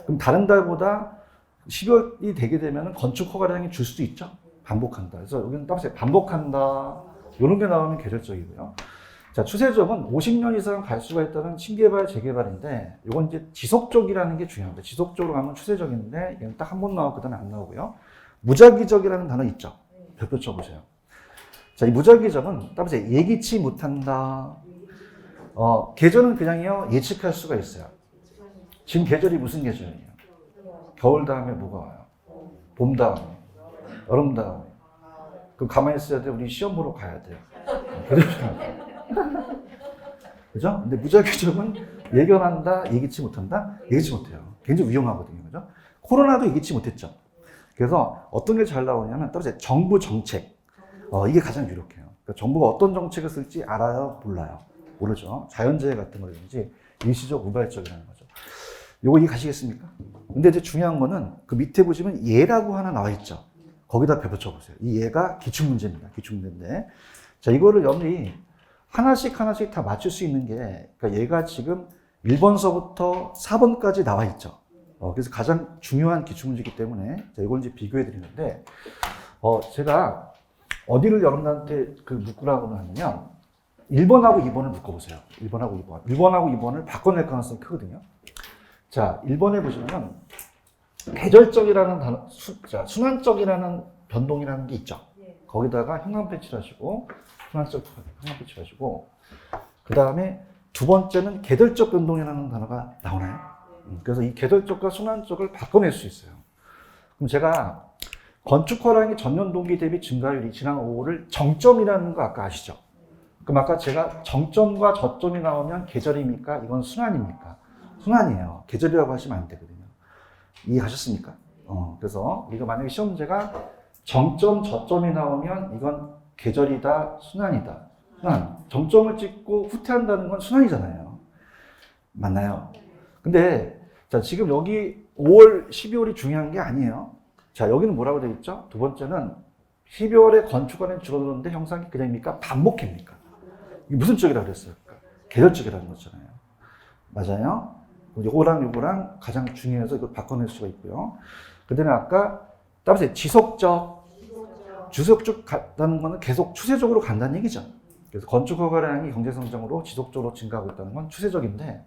그럼 다른 달보다 12월이 되게 되면 건축 허가량이 줄 수도 있죠? 반복한다. 그래서 여기는 따라서 반복한다. 이런 게 나오면 계절적이고요. 자, 추세적은 50년 이상 갈 수가 있다는 신개발, 재개발인데, 이건 이제 지속적이라는 게 중요합니다. 지속적으로 가면 추세적인데, 얘는 딱 한 번 나오고, 그 다음에 안 나오고요. 무작위적이라는 단어 있죠? 별표 쳐보세요. 자, 이 무작위적은 따라서 예기치 못한다. 계절은 그냥요, 예측할 수가 있어요. 지금 계절이 무슨 계절이에요? 겨울 다음에 뭐가 와요? 봄 다음에, 여름 다음에. 그럼 가만히 있어야 돼. 우리 시험 보러 가야 돼요. 그죠? 근데 무작위적은 예견한다, 예기치 못한다? 예기치 못해요. 굉장히 위험하거든요. 그죠? 코로나도 예기치 못했죠. 그래서 어떤 게 잘 나오냐면, 따로 정부 정책. 이게 가장 유력해요. 그러니까 정부가 어떤 정책을 쓸지 알아요? 몰라요? 모르죠. 자연재해 같은 거라든지 일시적 우발적이라는 거죠. 요거 이해 가시겠습니까? 근데 이제 중요한 거는 그 밑에 보시면 예라고 하나 나와 있죠. 거기다 별표 쳐보세요. 이 예가 기출문제입니다. 기출문제인데. 자, 이거를 여러분이 하나씩 다 맞출 수 있는 게, 그러니까 얘가 지금 1번서부터 4번까지 나와 있죠. 그래서 가장 중요한 기출문제이기 때문에, 자, 이걸 이제 비교해 드리는데, 제가 어디를 여러분한테 묶으라고 하냐면, 1번하고 2번을 묶어보세요. 1번하고 2번. 1번하고 2번을 바꿔낼 가능성이 크거든요. 자, 1번에 보시면은, 계절적이라는 단어, 순환적이라는 변동이라는 게 있죠. 거기다가 형광펜 칠하시고, 순환적 형광펜 칠하시고, 그 다음에 두 번째는 계절적 변동이라는 단어가 나오나요? 그래서 이 계절적과 순환적을 바꿔낼 수 있어요. 그럼 제가 건축 허량이 전년 동기 대비 증가율이 지난 5월을 정점이라는 거 아까 아시죠? 그럼 아까 제가 정점과 저점이 나오면 계절입니까? 이건 순환입니까? 순환이에요. 계절이라고 하시면 안 되거든요. 이해하셨습니까? 그래서 우리가 만약에 시험 문제가 정점, 저점이 나오면 이건 계절이다, 순환이다. 순환. 정점을 찍고 후퇴한다는 건 순환이잖아요. 맞나요? 근데 자, 지금 여기 5월, 12월이 중요한 게 아니에요. 자, 여기는 뭐라고 되어 있죠? 두 번째는 12월에 건축안이 줄어드는데 형상이 그냥입니까? 반복입니까? 이게 무슨 쪽이라고 그랬어요? 계절적이라는 거잖아요. 맞아요? 요거랑 가장 중요해서 이걸 바꿔낼 수가 있고요. 그 다음에 아까 따라서 지속적 같다는 거는 계속 추세적으로 간다는 얘기죠. 그래서 건축 허가량이 경제성장으로 지속적으로 증가하고 있다는 건 추세적인데,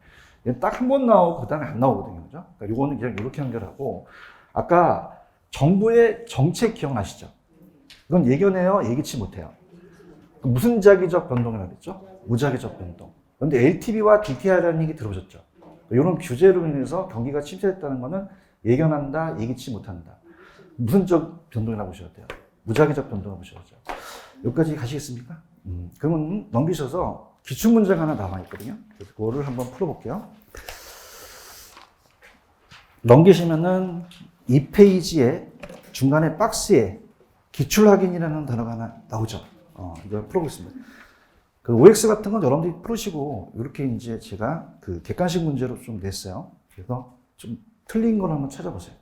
딱 한 번 나오고 그 다음에 안 나오거든요. 그죠? 그러니까 요거는 그냥 이렇게 연결하고, 아까 정부의 정책 기억나시죠? 이건 예견해요? 예기치 못해요? 무슨 자기적 변동이라고 했죠? 무자기적 변동. 그런데 LTV와 DTI라는 얘기 들어보셨죠? 이런 규제로 인해서 경기가 침체했다는 것은 예견한다, 예기치 못한다. 무슨 적 변동이라고 보셔야 돼요? 무자기적 변동이라고 보셔야죠. 여기까지 가시겠습니까? 그러면 넘기셔서 기출문제가 하나 남아 있거든요. 그래서 그거를 한번 풀어볼게요. 넘기시면은 이 페이지에 중간에 박스에 기출 확인이라는 단어가 하나 나오죠. 이걸 풀어보겠습니다. 그 OX 같은 건 여러분들이 풀으시고, 이렇게 이제 제가 그 객관식 문제로 좀 냈어요. 그래서 좀 틀린 걸 한번 찾아보세요.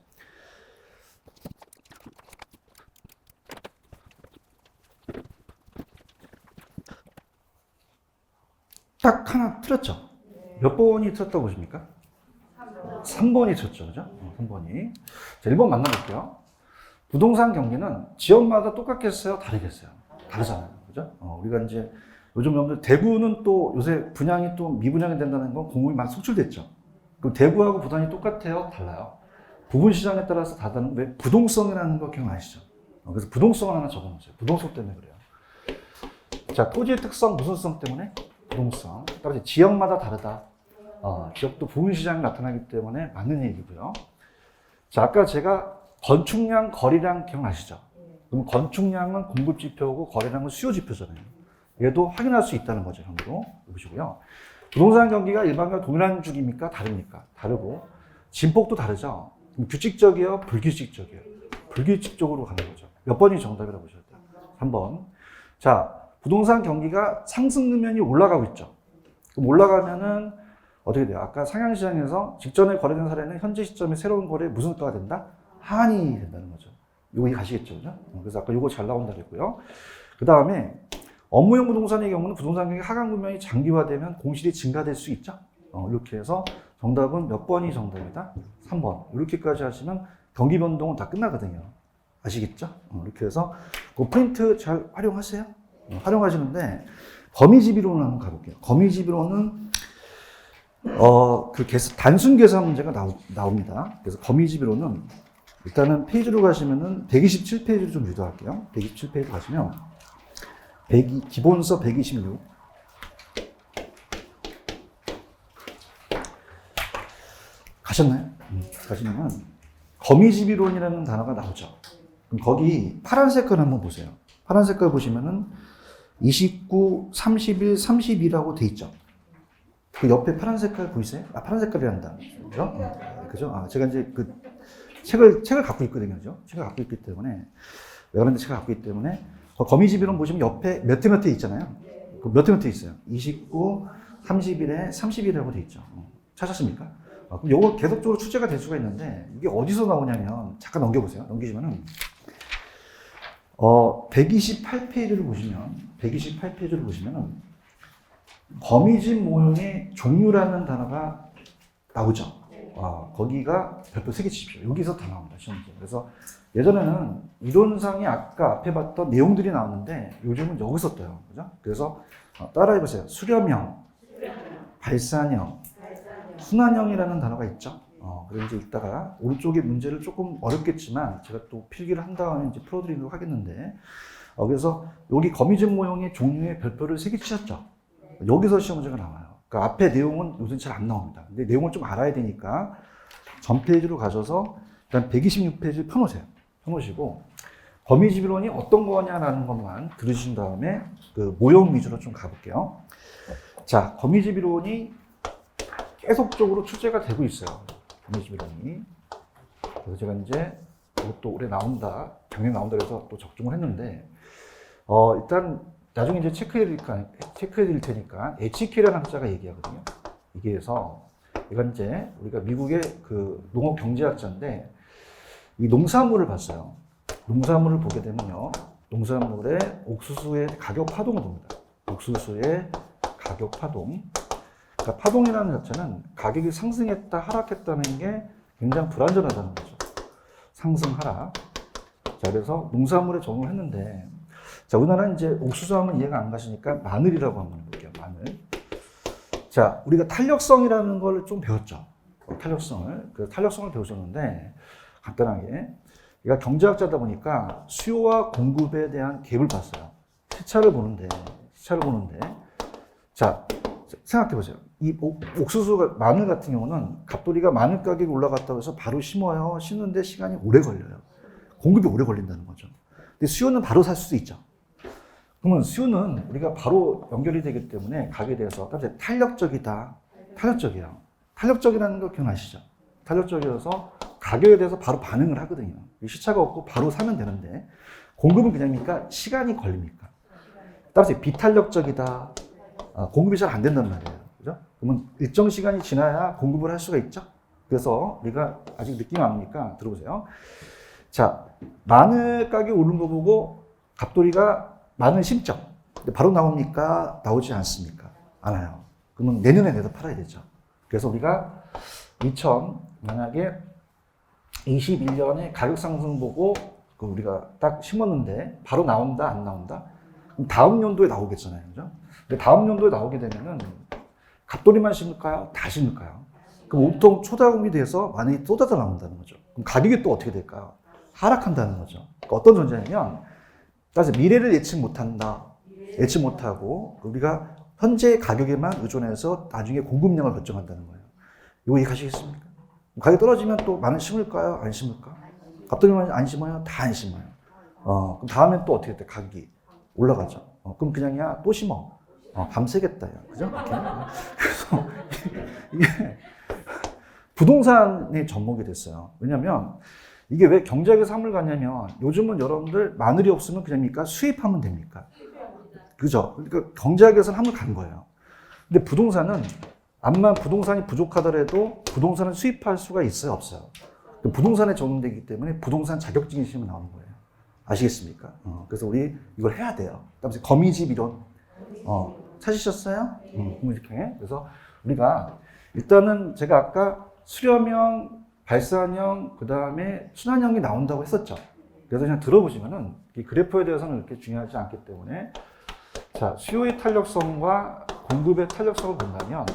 딱 하나 틀렸죠? 몇 번이 틀렸다고 보십니까? 3번이 틀렸죠, 그죠? 3번이. 자, 1번 만나볼게요. 부동산 경기는 지역마다 똑같겠어요? 다르겠어요? 다르잖아요. 그죠? 우리가 이제 요즘 여러분들 대구는 또 요새 분양이 또 미분양이 된다는 건 공급이 많이 속출됐죠. 그럼 대구하고 부산이 똑같아요? 달라요? 부분 시장에 따라서 다르다는 왜 부동성이라는 거 기억나시죠? 그래서 부동성을 하나 적어놓으세요. 부동성 때문에 그래요. 자, 토지의 특성, 무슨 성 때문에? 부동성. 따라서 지역마다 다르다. 지역도 부분 시장이 나타나기 때문에 맞는 얘기고요. 자, 아까 제가 건축량, 거리량 기억나시죠? 그럼 건축량은 공급 지표고 거리량은 수요 지표잖아요. 얘도 확인할 수 있다는 거죠, 형도. 보시고요. 부동산 경기가 일반과 동일한 주기입니까? 다릅니까? 다르고. 진폭도 다르죠? 그럼 규칙적이에요? 불규칙적이에요? 불규칙적으로 가는 거죠. 몇 번이 정답이라고 보셔야 돼요? 3번. 자, 부동산 경기가 상승 능면이 올라가고 있죠. 그럼 올라가면은 어떻게 돼요? 아까 상향시장에서 직전에 거래된 사례는 현재 시점에 새로운 거래에 무슨 가가 된다? 하한이 된다는 거죠. 이거 가시겠죠, 그죠? 그래서 아까 이거 잘 나온다 그랬고요. 그 다음에 업무용 부동산의 경우는 부동산 경기 하강 국면이 장기화되면 공실이 증가될 수 있죠. 이렇게 해서 정답은 몇 번이 정답이다? 3번. 이렇게까지 하시면 경기 변동은 다 끝나거든요. 아시겠죠? 이렇게 해서 그 프린트 잘 활용하세요. 활용하시는데 거미집이론을 한번 가볼게요. 거미집이론은 단순 계산 문제가 나옵니다. 그래서 거미집이론은 일단은 페이지로 가시면은 127페이지를 좀 유도할게요. 127페이지 가시면 기본서 126 가셨나요? 가시면 거미집이론이라는 단어가 나오죠. 그럼 거기 파란 색깔 한번 보세요. 파란 색깔 보시면은 29, 31, 32라고 돼 있죠. 그 옆에 파란 색깔 보이세요? 파란 색깔이란다. 그죠? 그죠? 제가 이제 그 책을 갖고 있거든요. 그죠? 책을 갖고 있기 때문에, 외관인데 책을 갖고 있기 때문에, 거미집이론 보시면 옆에 몇 회 있잖아요. 그 몇 회 있어요. 29, 31에 31이라고 돼 있죠. 찾았습니까? 그럼 요거 계속적으로 출제가 될 수가 있는데, 이게 어디서 나오냐면, 잠깐 넘겨보세요. 넘기시면은, 128페이지를 보시면은, 거미집 모형의 종류라는 단어가 나오죠. 거기가 별표 3개 치십시오. 여기서 다 나옵니다. 시험지. 그래서 예전에는 이론상이 아까 앞에 봤던 내용들이 나왔는데 요즘은 여기서 떠요. 그죠? 그래서 따라해보세요. 수렴형, 발산형, 순환형이라는 단어가 있죠. 그래서 이제 이따가 오른쪽에 문제를 조금 어렵겠지만 제가 또 필기를 한 다음에 이제 풀어드리도록 하겠는데, 그래서 여기 거미집 모형의 종류의 별표를 3개 치셨죠. 여기서 시험 문제가 나와요. 그러니까 앞에 내용은 요즘 잘 안 나옵니다. 근데 내용을 좀 알아야 되니까 전 페이지로 가셔서 일단 126페이지를 펴놓으시고 거미집이론이 어떤 거냐라는 것만 들으신 다음에 그 모형 위주로 좀 가볼게요. 자, 거미집이론이 계속적으로 출제가 되고 있어요. 거미집이론이. 그래서 제가 이제 이것도 올해 나온다, 작년에 나온다 그래서 또 적중을 했는데, 일단 나중에 이제 체크해 드릴 테니까 HK라는 학자가 얘기하거든요. 이게서 이건 이제 우리가 미국의 그 농업 경제학자인데 이 농산물을 봤어요. 농산물을 보게 되면요, 농산물의 옥수수의 가격 파동을 봅니다. 옥수수의 가격 파동. 그러니까 파동이라는 자체는 가격이 상승했다 하락했다는 게 굉장히 불안전하다는 거죠. 상승 하락. 자, 그래서 농산물에 적용을 했는데, 자, 우리나라는 이제 옥수수 하면 이해가 안 가시니까 마늘이라고 한번 해볼게요. 마늘. 자, 우리가 탄력성이라는 걸 좀 배웠죠. 탄력성을. 그 탄력성을 배우셨는데, 간단하게. 얘가 경제학자다 보니까 수요와 공급에 대한 갭을 봤어요. 시차를 보는데. 자, 생각해 보세요. 이 옥수수, 마늘 같은 경우는 갑돌이가 마늘 가격이 올라갔다고 해서 바로 심어요. 심는데 시간이 오래 걸려요. 공급이 오래 걸린다는 거죠. 근데 수요는 바로 살 수도 있죠. 그러면 수요는 우리가 바로 연결이 되기 때문에 가격에 대해서 탄력적이다. 탄력적이에요. 탄력적이라는 거 기억나시죠? 탄력적이어서 가격에 대해서 바로 반응을 하거든요. 시차가 없고 바로 사면 되는데 공급은 그냥입니까? 시간이 걸립니까? 따라서 비탄력적이다. 공급이 잘 안 된단 말이에요. 그죠? 그러면 일정 시간이 지나야 공급을 할 수가 있죠. 그래서 우리가 아직 느낌 안 옵니까? 들어보세요. 자, 마늘 가격이 오른 거 보고 갑돌이가 마늘 심죠. 근데 바로 나옵니까? 나오지 않습니까? 안 와요. 그러면 내년에 내다 팔아야 되죠. 그래서 우리가 만약에 21년에 가격 상승 보고 우리가 딱 심었는데 바로 나온다, 안 나온다? 그럼 다음 연도에 나오겠잖아요. 그죠? 근데 다음 연도에 나오게 되면은 갑돌이만 심을까요? 다 심을까요? 그럼 보통 초다공이 돼서 마늘이 또 닫아 나온다는 거죠. 그럼 가격이 또 어떻게 될까요? 하락한다는 거죠. 그러니까 어떤 존재냐면, 따라서 미래를 예측 못한다. 예측 못하고, 우리가 현재 가격에만 의존해서 나중에 공급량을 결정한다는 거예요. 이거 이해하시겠습니까? 가격이 떨어지면 또 마늘 심을까요? 안 심을까? 갑돌이만 안 심어요? 다 안 심어요. 그럼 다음엔 또 어떻게 돼? 가격이 올라가죠. 그럼 그냥 야, 또 심어. 밤새겠다. 야. 그죠? 이렇게. 그래서 이게 부동산의 접목이 됐어요. 왜냐면 이게 왜 경제학에서 함을 갔냐면 요즘은 여러분들 마늘이 없으면 그냥입니까? 수입하면 됩니까? 그죠? 그러니까 경제학에서는 함을 간 거예요. 근데 부동산은 암만 부동산이 부족하더라도 부동산을 수입할 수가 있어요? 없어요? 부동산에 적용되기 때문에 부동산 자격증이 시험에 나오는 거예요. 아시겠습니까? 그래서 우리 이걸 해야 돼요. 그다음에 거미집 이론. 찾으셨어요? 이렇게. 그래서 우리가 일단은 제가 아까 수렴형, 발산형, 그 다음에 순환형이 나온다고 했었죠. 그래서 그냥 들어보시면은 이 그래프에 대해서는 그렇게 중요하지 않기 때문에 자, 수요의 탄력성과 공급의 탄력성을 본다면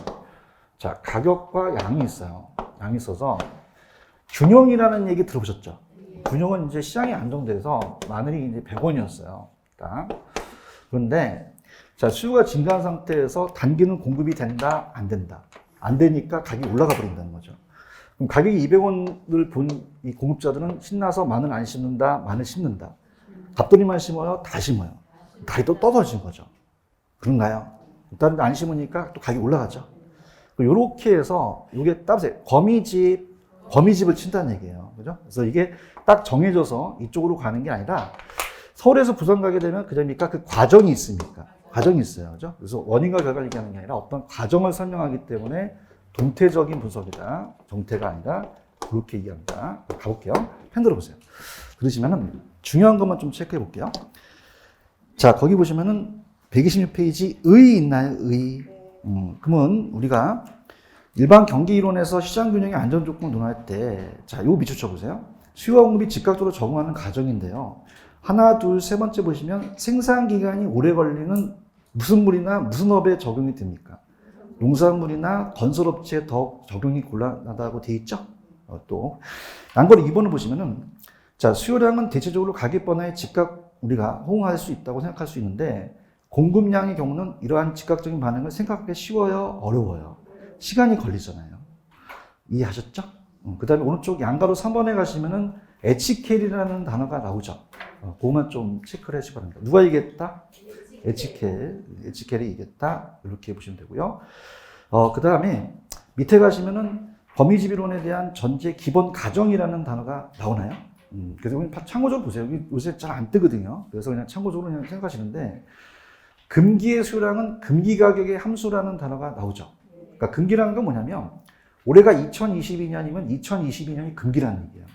자, 가격과 양이 있어요. 양이 있어서 균형이라는 얘기 들어보셨죠? 균형은 이제 시장이 안정돼서 마늘이 이제 100원이었어요. 그런데 자, 수요가 증가한 상태에서 단기는 공급이 된다, 안 된다. 안 되니까 가격이 올라가 버린다는 거죠. 그럼 가격이 200원을 본 이 공급자들은 신나서 마늘 안 심는다, 마늘 심는다. 갑돌이만 심어요, 다 심어요. 가격이 또 떨어진 거죠. 그런가요? 일단 안 심으니까 또 가격이 올라가죠. 이렇게 해서 이게 따라서 거미집을 친다는 얘기예요. 그죠? 그래서 이게 딱 정해져서 이쪽으로 가는 게 아니라 서울에서 부산 가게 되면 그러니까 그 과정이 있습니까? 과정이 있어요. 그죠? 그래서 원인과 결과를 얘기하는 게 아니라 어떤 과정을 설명하기 때문에 동태적인 분석이다. 정태가 아니라 그렇게 얘기합니다. 가볼게요. 펜 들어보세요. 그러시면은 중요한 것만 좀 체크해 볼게요. 자, 거기 보시면은 126페이지 의 있나요? 의. 그러면 우리가 일반 경기 이론에서 시장 균형의 안전 조건을 논할 때, 자, 요 밑줄 쳐보세요. 수요와 공급이 즉각적으로 적응하는 과정인데요. 하나, 둘, 세 번째 보시면 생산 기간이 오래 걸리는 무슨 물이나 무슨 업에 적용이 됩니까? 농산물이나 건설업체에 더 적용이 곤란하다고 되어 있죠? 또 양거리 2번을 보시면은 자, 수요량은 대체적으로 가격 변화에 즉각 우리가 호응할 수 있다고 생각할 수 있는데 공급량의 경우는 이러한 즉각적인 반응을 생각하기 쉬워요? 어려워요? 시간이 걸리잖아요. 이해하셨죠? 그 다음에 오른쪽 양가로 3번에 가시면은 에치켈이라는 단어가 나오죠. 그것만 좀 체크를 해주시기 바랍니다. 누가 이겼다? 에치켈이 이겼다. 이렇게 보시면 되고요. 그 다음에 밑에 가시면은 거미집 이론에 대한 전제 기본 가정이라는 단어가 나오나요? 그래서 그냥 참고적으로 보세요. 요새 잘 안 뜨거든요. 그래서 그냥 참고적으로 그냥 생각하시는데 금기의 수량은 금기 가격의 함수라는 단어가 나오죠. 그러니까 금기라는 건 뭐냐면 올해가 2022년이면 2022년이 금기라는 얘기예요.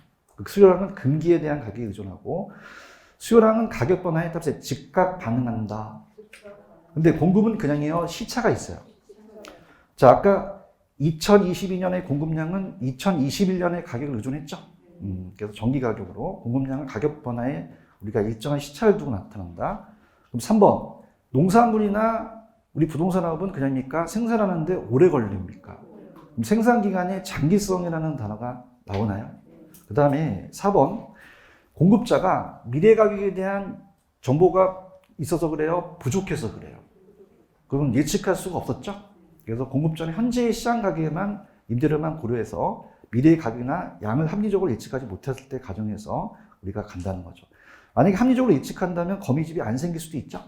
수요량은 금기에 대한 가격에 의존하고 수요량은 가격 변화에 따라서 즉각 반응한다. 근데 공급은 그냥이요. 시차가 있어요. 자, 아까 2022년의 공급량은 2021년의 가격을 의존했죠. 그래서 전기 가격으로 공급량은 가격 변화에 우리가 일정한 시차를 두고 나타난다. 그럼 3번. 농산물이나 우리 부동산업은 그냥입니까? 생산하는데 오래 걸립니까? 그럼 생산 기간에 장기성이라는 단어가 나오나요? 그 다음에 4번. 공급자가 미래 가격에 대한 정보가 있어서 그래요? 부족해서 그래요? 그건 예측할 수가 없었죠? 그래서 공급자는 현재의 시장 가격에만 임대료만 고려해서 미래의 가격이나 양을 합리적으로 예측하지 못했을 때 가정해서 우리가 간다는 거죠. 만약에 합리적으로 예측한다면 거미집이 안 생길 수도 있죠.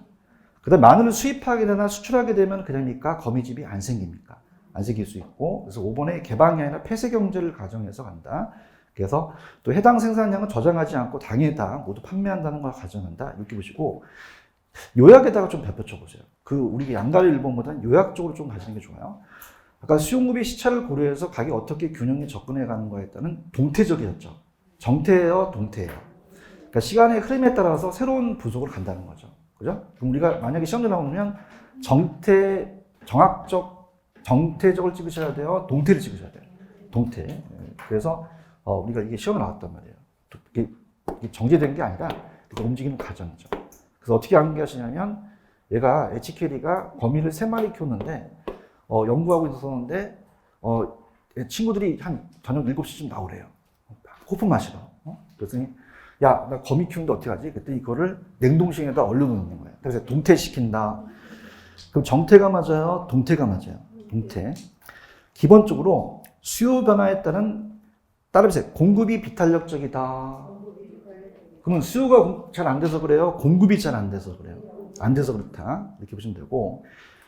그 다음에 마늘을 수입하게 되나 수출하게 되면 그냥입니까? 거미집이 안 생깁니까? 안 생길 수 있고, 그래서 5번에 개방이 아니라 폐쇄 경제를 가정해서 간다. 그래서 또 해당 생산량은 저장하지 않고 당일당 모두 판매한다는 걸 가정한다. 이렇게 보시고, 요약에다가 좀 덧붙여 보세요. 우리 양가를 1번보다는 요약적으로 좀 가지는 게 좋아요. 아까 수용급의 시차를 고려해서 가격이 어떻게 균형에 접근해 가는 거에 따른 동태적이었죠. 정태예요, 동태예요. 그러니까 시간의 흐름에 따라서 새로운 부속으로 간다는 거죠. 그죠? 그럼 우리가 만약에 시험에 나오면 정태적을 찍으셔야 돼요? 동태를 찍으셔야 돼요? 동태. 그래서 우리가 이게 시험에 나왔단 말이에요. 이게 정제된 게 아니라 이렇게 움직이는 과정이죠. 그래서 어떻게 암기하시냐면 얘가 HK리가 거미를 3마리 키웠는데 연구하고 있었는데 친구들이 한 저녁 7시쯤 나오래요. 호프 마시러. 그랬더니 야, 나 거미 키우는데 어떻게 하지? 그랬더니 이거를 냉동실에다 얼려놓는 거예요. 그래서 동태시킨다. 그럼 정태가 맞아요? 동태가 맞아요? 동태. 기본적으로 수요 변화에 따르면서 공급이 비탄력적이다. 그러면 수요가 잘 안 돼서 그래요? 공급이 잘 안 돼서 그래요? 안 돼서 그렇다. 이렇게 보시면 되고,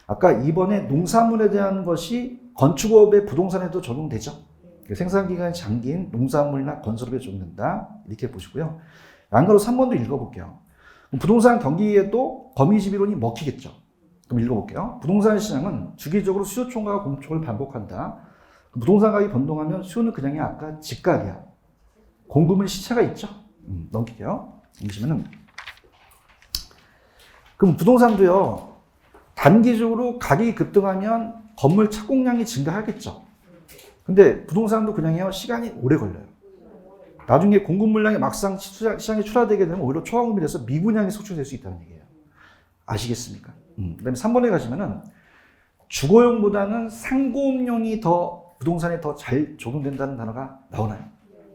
아까 2번에 농산물에 대한 것이 건축업의 부동산에도 적용되죠. 생산기간이 장긴 농산물이나 건설업에 적용된다. 이렇게 보시고요. 양가로 3번도 읽어볼게요. 부동산 경기에도 거미집이론이 먹히겠죠. 그럼 읽어볼게요. 부동산 시장은 주기적으로 수요 총과 공촉을 반복한다. 부동산 가격이 변동하면 수요는 그냥이 아까 직각이야. 공급은 시차가 있죠. 넘길게요. 보시면은 그럼 부동산도요. 단기적으로 가격이 급등하면 건물 착공량이 증가하겠죠. 근데 부동산도 그냥요. 시간이 오래 걸려요. 나중에 공급 물량이 막상 시장에 출하되게 되면 오히려 초과금이 돼서 미분양이 속출될 수 있다는 얘기예요. 아시겠습니까? 그다음에 3번에 가시면은 주거용보다는 상고업용이 더 부동산에 더 잘 적용된다는 단어가 나오나요?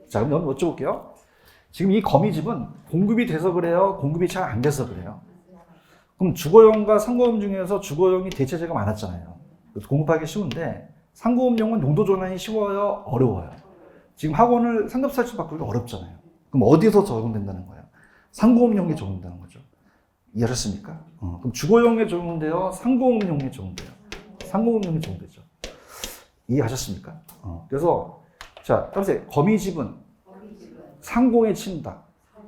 자, 그럼 한번 여쭤볼게요. 지금 이 거미집은 공급이 돼서 그래요? 공급이 잘 안 돼서 그래요? 그럼 주거용과 상고용 중에서 주거용이 대체재가 많았잖아요. 공급하기 쉬운데 상고용은 용도 전환이 쉬워요? 어려워요? 지금 학원을 상급사실 바꾸기 어렵잖아요. 그럼 어디서 적용된다는 거예요? 상고용에 적용된다는 거죠. 이해하셨습니까? 그럼 주거용에 적용돼요? 상고용에 적용돼요? 상고용에 적용되죠. 이해하셨습니까? 그래서 자, 따라서 거미집은 상공에 친다.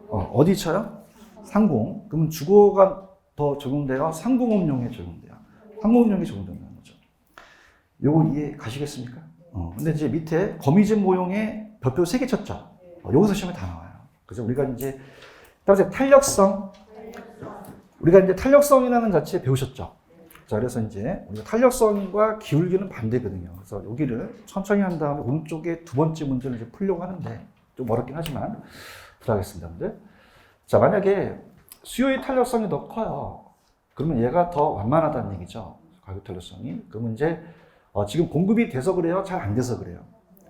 어디 쳐요? 상공. 그러면 주거가 더 적용돼요? 상공업용에 적용돼요? 상공업용에 적용된다는 거죠. 요거 이해 가시겠습니까? 근데 이제 밑에 거미집 모형에 별표 3개 쳤죠. 여기서 시험에 다 나와요. 그래서 우리가 이제 따라서 탄력성. 우리가 이제 탄력성이라는 자체 배우셨죠. 자, 그래서 이제 우리가 탄력성과 기울기는 반대거든요. 그래서 여기를 천천히 한 다음에 오른쪽에 2번째 문제를 이제 풀려고 하는데 좀 어렵긴 하지만 들어가겠습니다. 여러분들. 자, 만약에 수요의 탄력성이 더 커요. 그러면 얘가 더 완만하다는 얘기죠. 가격 탄력성이. 그러면 이제 지금 공급이 돼서 그래요? 잘 안 돼서 그래요?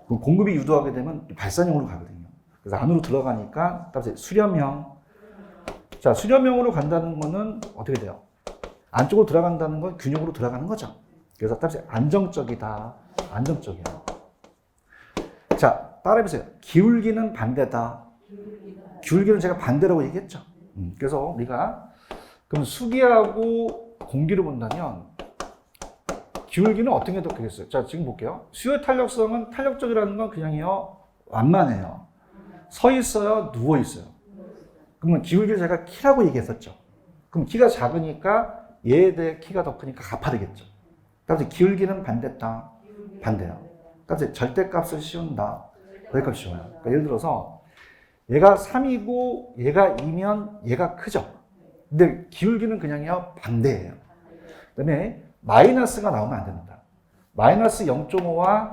그럼 공급이 유도하게 되면 발산형으로 가거든요. 그래서 안으로 들어가니까 따라서 수렴형. 자, 수렴형으로 간다는 거는 어떻게 돼요? 안쪽으로 들어간다는 건 균형으로 들어가는 거죠. 그래서 따라서 안정적이다. 안정적이야. 자, 따라해보세요. 기울기는 반대다. 기울기는 제가 반대라고 얘기했죠. 그래서 우리가 그럼 수기하고 공기를 본다면 기울기는 어떤 게 더 크겠어요? 자, 지금 볼게요. 수요의 탄력성은 탄력적이라는 건 그냥요. 완만해요. 서 있어요. 누워 있어요. 그러면 기울기를 제가 키라고 얘기했었죠. 그럼 키가 작으니까 얘에 대해 키가 더 크니까 가파르겠죠. 따라서 기울기는 반대다. 반대요. 따라서 절대값을 씌운다. 절대값 씌워요. 그러니까 예를 들어서 얘가 3이고 얘가 2면 얘가 크죠. 근데 기울기는 그냥요. 반대예요. 그 다음에 마이너스가 나오면 안 됩니다. 마이너스 0.5와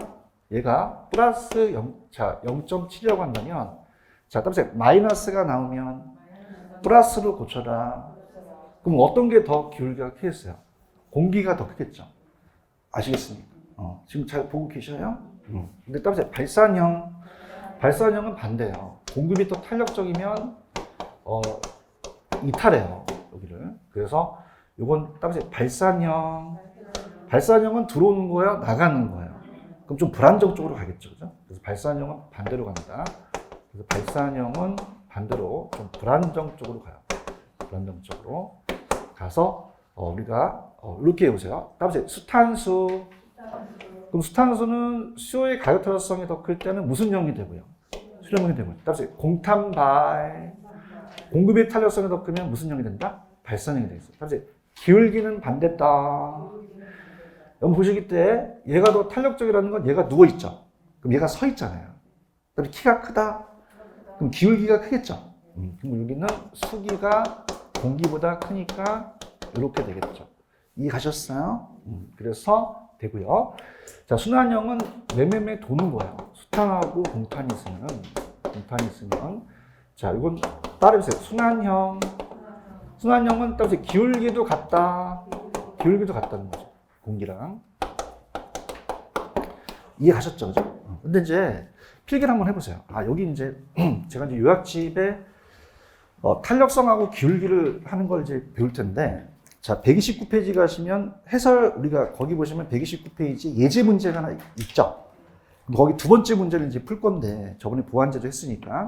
얘가 플러스 0.7이라고 한다면 자, 따라서 마이너스가 나오면 플러스로 고쳐라. 그럼 어떤 게 더 기울기가 크겠어요? 공기가 더 크겠죠. 아시겠습니까? 지금 잘 보고 계셔요? 근데 따라서 발산형은 반대예요. 공급이 더 탄력적이면 이탈해요. 여기를. 그래서 이건 따라서 발산형은 들어오는 거예요? 나가는 거예요? 그럼 좀 불안정 쪽으로 가겠죠. 그죠? 그래서 발산형은 반대로 간다. 그래서 발산형은 반대로 좀 불안정 쪽으로 가요. 불안정 쪽으로 가서 우리가 이렇게 해보세요. 따라서 수탄수 그럼 수탄수는 수요의 가격 탄력성이 더 클 때는 무슨 형이 되고요? 수렴형이 되고요. 따라서 공탄발 공급의 탄력성이 더 크면 무슨 형이 된다? 발산형이 되겠어요. 따라서 기울기는 반대다. 여러분 보시기 때 얘가 더 탄력적이라는 건 얘가 누워 있죠. 그럼 얘가 서 있잖아요. 그럼 키가 크다. 그럼 기울기가 크겠죠. 그럼 여기는 수기가 공기보다 크니까 이렇게 되겠죠. 이해가셨어요? 그래서 되고요. 자, 순환형은 매매매 도는 거예요. 수탄하고 공탄이 있으면. 자, 이건 따라해보세요. 순환형은 따라서 기울기도 같다는 거죠. 공기랑. 이해가셨죠? 그죠? 근데 이제 필기를 한번 해보세요. 여기 이제 제가 이제 요약집에 탄력성하고 기울기를 하는 걸 이제 배울 텐데, 자, 129페이지 가시면 해설, 우리가 거기 보시면 129페이지 예제 문제가 하나 있죠. 거기 두 번째 문제를 이제 풀 건데, 저번에 보완제도 했으니까.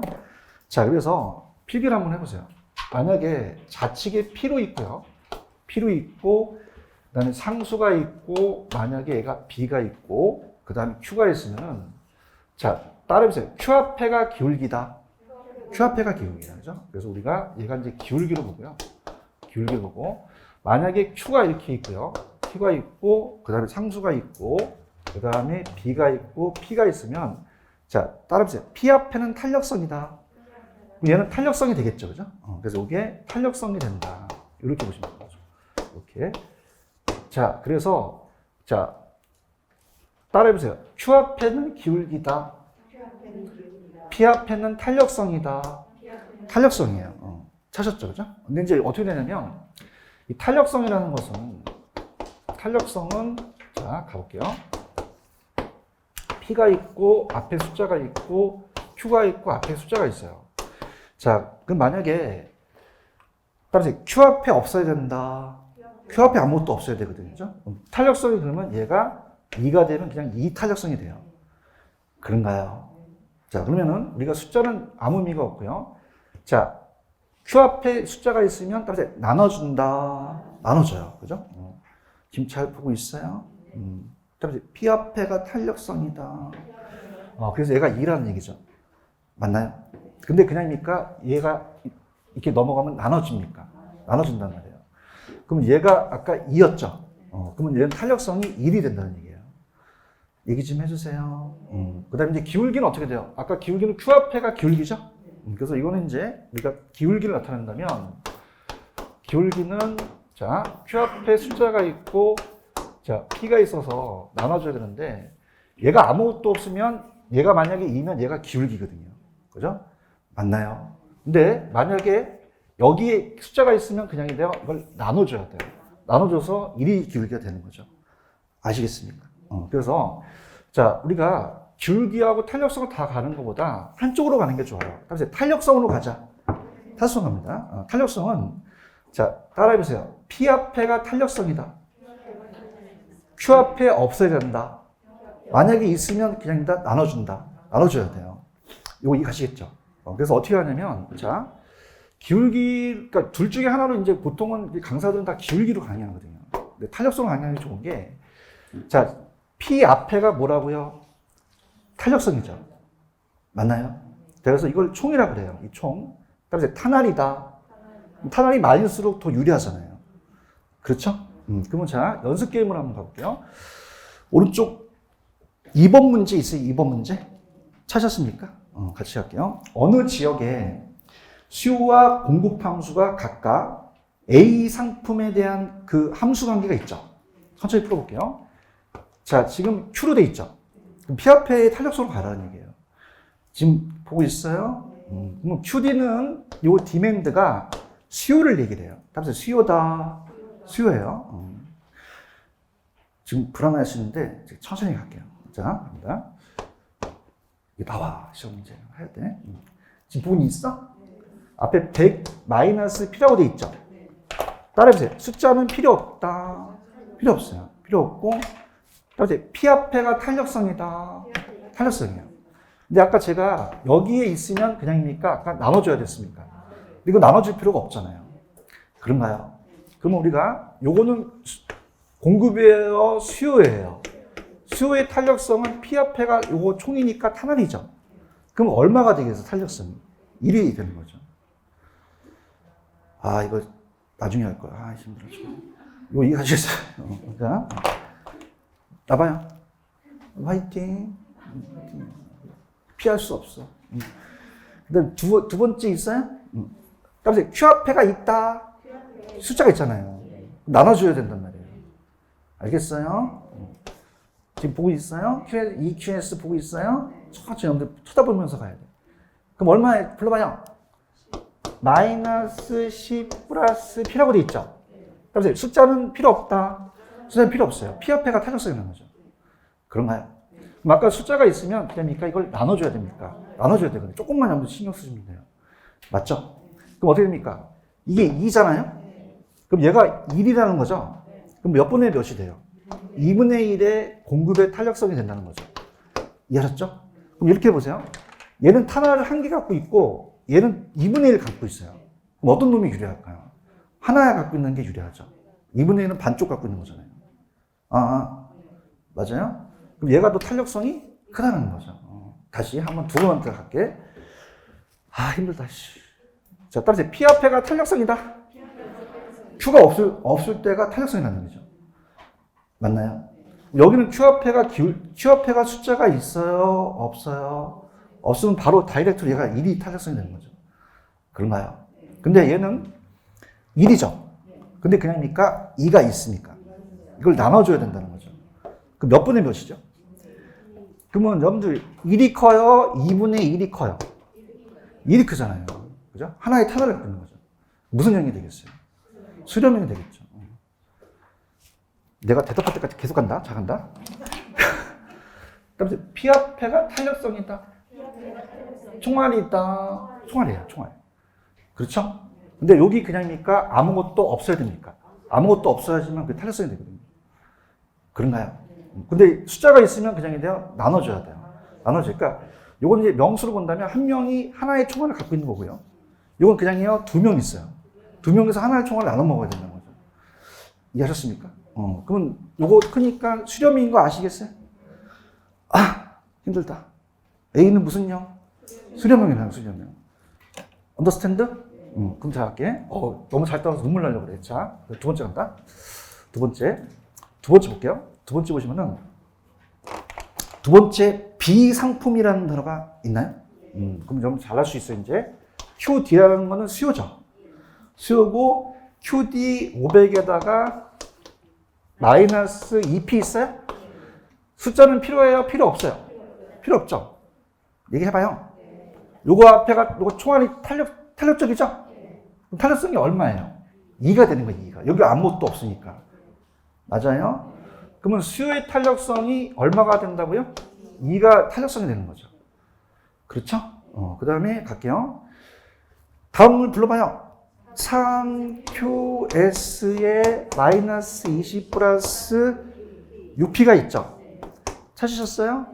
자, 그래서 필기를 한번 해보세요. 만약에 좌측에 P로 있고요. P로 있고, 그 다음에 상수가 있고, 만약에 얘가 B가 있고, 그 다음에 Q가 있으면은, 자, 따라해보세요. Q 앞에가 기울기다. Q 앞에가 기울기다. 그죠? 그래서 우리가 얘가 이제 기울기로 보고요. 기울기로 보고, 만약에 Q가 이렇게 있고요. Q가 있고, 그 다음에 상수가 있고, 그 다음에 B가 있고, P가 있으면, 자, 따라해보세요. P 앞에는 탄력성이다. 얘는 탄력성이 되겠죠. 그죠? 그래서 이게 탄력성이 된다. 이렇게 보시면 되죠. 이렇게. 자, 그래서, 자, 따라해보세요. Q 앞에는 기울기다. P 앞에는 탄력성이다. 탄력성이에요. 찾았죠, 그죠? 근데 이제 어떻게 되냐면, 이 탄력성이라는 것은, 자, 가볼게요. P가 있고, 앞에 숫자가 있고, Q가 있고, 앞에 숫자가 있어요. 자, 그럼 만약에, 따라서 Q 앞에 없어야 된다. Q 앞에 아무것도 없어야 되거든요. 그죠? 탄력성이 그러면 얘가 2가 되면 그냥 2 탄력성이 돼요. 그런가요? 자, 그러면은 우리가 숫자는 아무 의미가 없고요. 자, Q 앞에 숫자가 있으면 따라서 나눠준다. 나눠줘요. 그죠? 지금 잘 보고 있어요? 따라서 P 앞에가 탄력성이다. 그래서 얘가 2라는 얘기죠. 맞나요? 근데 그냥입니까? 얘가 이렇게 넘어가면 나눠집니까? 나눠준단 말이에요. 그럼 얘가 아까 2였죠? 그러면 얘는 탄력성이 1이 된다는 얘기예요. 얘기 좀 해주세요. 그 다음에 이제 기울기는 어떻게 돼요? 아까 기울기는 Q 앞에가 기울기죠? 그래서 이거는 이제 우리가 기울기를 나타낸다면, 기울기는, 자, Q 앞에 숫자가 있고, 자, P가 있어서 나눠줘야 되는데, 얘가 아무것도 없으면, 얘가 만약에 2면 얘가 기울기거든요. 그죠? 맞나요? 근데 만약에 여기에 숫자가 있으면 그냥 이걸 나눠줘야 돼요. 나눠줘서 1이 기울기가 되는 거죠. 아시겠습니까? 그래서, 자, 우리가 기울기하고 탄력성을 다 가는 것보다 한쪽으로 가는 게 좋아요. 그래서 탄력성으로 가자. 탄력성 갑니다. 탄력성은, 자, 따라해보세요. P 앞에가 탄력성이다. Q 앞에 없어야 된다. 만약에 있으면 그냥 다 나눠준다. 나눠줘야 돼요. 이거 이해가시겠죠? 그래서 어떻게 하냐면, 자, 그러니까 둘 중에 하나로 이제 보통은 강사들은 다 기울기로 강의하거든요. 근데 탄력성으로 강의하는 게 좋은 게, 자, P 앞에가 뭐라고요? 탄력성이죠. 맞나요? 그래서 이걸 총이라고 그래요. 이 총. 그래서 탄알이다. 탄알이 많을수록 더 유리하잖아요. 그렇죠? 그러면 자, 연습 게임을 한번 가볼게요. 오른쪽 2번 문제 있어요? 2번 문제? 찾았습니까? 같이 할게요. 어느 지역에 수요와 공급 함수가 각각 A 상품에 대한 그 함수 관계가 있죠. 천천히 풀어볼게요. 자, 지금 Q로 돼 있죠. 그럼 P 앞에 탄력성으로 가라는 얘기예요. 지금 보고 있어요? 그럼 QD는 요 디맨드가 수요를 얘기를 해요. 답은 수요다. 수요예요. 지금 불안하시는데 천천히 갈게요. 자, 갑니다. 이게 나와. 시험 문제 해야 돼. 지금 부분이 있어? 앞에 100 마이너스 P라고 돼 있죠? 따라해보세요. 숫자는 필요 없다. 필요 없어요. 필요 없고, 따라해보세요. P 앞에가 탄력성이다. 탄력성이에요. 근데 아까 제가 여기에 있으면 그냥입니까? 아까 나눠줘야 됐습니까? 이거 나눠줄 필요가 없잖아요. 그런가요? 그러면 우리가 요거는 공급이에요? 수요예요? 수요의 탄력성은 P 합해가 요거 총이니까 탄환이죠. 그럼 얼마가 되겠어, 탄력성이? 1이 되는 거죠. 아, 이거 나중에 할 거야. 아, 힘들어. 이거 이해하시겠어요? 자, 나봐요. 화이팅. 피할 수 없어. 그 다음 두 번째 있어요? 그다음에 Q 합해가 있다. 숫자가 있잖아요. 나눠줘야 된단 말이에요. 알겠어요? 지금 보고 있어요? EQS 보고 있어요? 천천히 여러분들 쳐다보면서 가야 돼. 그럼 얼마에 불러봐요? 마이너스 10 플러스 P라고 돼 있죠? 그다음에 숫자는 필요 없다. 숫자는 필요 없어요. P 합해가 탄력성이 있는 거죠. 그런가요? 그럼 아까 숫자가 있으면 됩니까? 이걸 나눠줘야 됩니까? 나눠줘야 되거든요. 조금만 여러분들 신경 쓰시면 돼요. 맞죠? 그럼 어떻게 됩니까? 이게 2잖아요? 그럼 얘가 1이라는 거죠? 그럼 몇 분의 몇이 돼요? 2분의 1의 공급의 탄력성이 된다는 거죠. 이해하셨죠? 그럼 이렇게 보세요. 얘는 탄화를 1개 갖고 있고 얘는 2분의 1 갖고 있어요. 그럼 어떤 놈이 유리할까요? 하나 갖고 있는 게 유리하죠. 2분의 1은 반쪽 갖고 있는 거잖아요. 맞아요? 그럼 얘가 또 탄력성이 크다는 거죠. 다시 한번 두 번째 갈게. 아, 힘들다. 자, 따라서 P 합해가 탄력성이다. Q가 없을 때가 탄력성이 나는 거죠. 맞나요? 여기는 Q 합해가 숫자가 있어요? 없어요? 없으면 바로 다이렉트로 얘가 1이 탄력성이 되는 거죠. 그런가요? 근데 얘는 1이죠. 근데 그냥입니까? 2가 있으니까. 이걸 나눠줘야 된다는 거죠. 그럼 몇 분의 몇이죠? 그러면 여러분들 1이 커요? 2분의 1이 커요? 1이 크잖아요. 그죠? 하나의 탄화를 갖고 있는 거죠. 무슨 형이 되겠어요? 수렴형이 되겠죠. 내가 대답할 때까지 계속 간다. 자, 간다. 그다음에 P 합해가 탄력성이다. 총알이 있다. 총알이에요, 총알. 그렇죠? 근데 여기 그냥입니까? 아무것도 없어야 됩니까? 아무것도 없어야지만 그 탄력성이 되거든요. 그런가요? 근데 숫자가 있으면 그냥이 돼요? 나눠줘야 돼요. 나눠줘요. 그러니까 요건 이제 명수로 본다면 한 명이 하나의 총알을 갖고 있는 거고요. 요건 그냥요, 2명 있어요. 2명에서 하나의 총알을 나눠 먹어야 된다는 거죠. 이해하셨습니까? 그러면 요거 크니까 수렴인 거 아시겠어요? 아, 힘들다. A는 무슨 형? 수렴형이라는 수렴형. 언더스탠드? 그럼 자, 할게. 너무 잘 따라서 눈물 나려고 그래. 자, 두 번째 간다. 두 번째 볼게요. 두 번째 보시면은, 두 번째 비상품이라는 단어가 있나요? 그럼 좀 잘 알 수 있어요, 이제. QD라는 거는 수요죠. 수요고, QD 500에다가 마이너스 2P 있어요? 숫자는 필요해요? 필요 없어요? 필요 없죠? 얘기해봐요. 요거 총알이 탄력적이죠? 그럼 탄력성이 얼마예요? 2가 되는 거예요, 2가. 여기 아무것도 없으니까. 맞아요? 그러면 수요의 탄력성이 얼마가 된다고요? 2가 탄력성이 되는 거죠. 그렇죠? 그 다음에 갈게요. 다음을 불러봐요. 3QS에 마이너스 20 플러스 6P가 있죠? 찾으셨어요?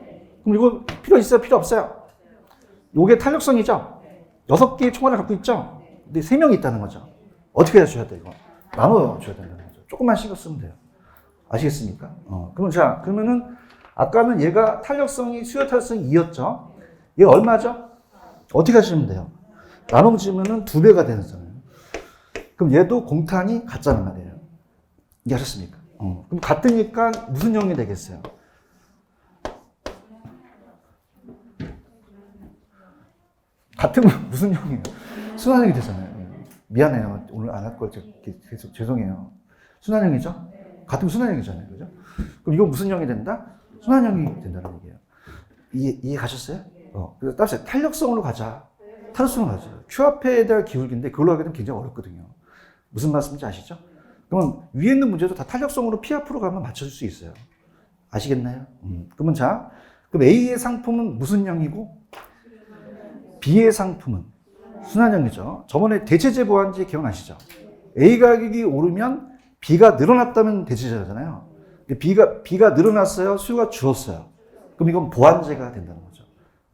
그럼 이거 필요 있어요? 필요 없어요? 요게 탄력성이죠? 6개의 총알을 갖고 있죠? 근데 3명이 있다는 거죠. 어떻게 해줘야 돼, 이거? 나눠줘야 된다는 거죠. 조금만 신경 쓰면 돼요. 아시겠습니까? 그러면은, 아까는 얘가 수요 탄력성이 2였죠? 얘가 얼마죠? 어떻게 하시면 돼요? 나눠주면은 2배가 되잖아요. 그럼 얘도 공탄이 같다는 말이에요. 이해하셨습니까? 그럼 같으니까 무슨 형이 되겠어요? 같으면 무슨 형이에요? 순환형이 되잖아요. 미안해요. 오늘 안 할 걸 계속 죄송해요. 순환형이죠? 같으면 순환형이잖아요. 그죠? 그럼 이건 무슨 형이 된다? 순환형이 된다는 얘기예요. 이해 가셨어요? 그래서 따라서 탄력성으로 가자. 탄력성으로 가자. Q 합해에 대한 기울기인데 그걸로 하게 되면 굉장히 어렵거든요. 무슨 말씀인지 아시죠? 그러면 위에 있는 문제도 다 탄력성으로 P 앞으로 가면 맞춰줄 수 있어요. 아시겠나요? 그러면 그럼 A의 상품은 무슨 형이고 B의 상품은 순환형이죠. 저번에 대체제 보완제 기억나시죠? A 가격이 오르면 B가 늘어났다면 대체제잖아요. B가 늘어났어요. 수요가 줄었어요. 그럼 이건 보완제가 된다는 거죠.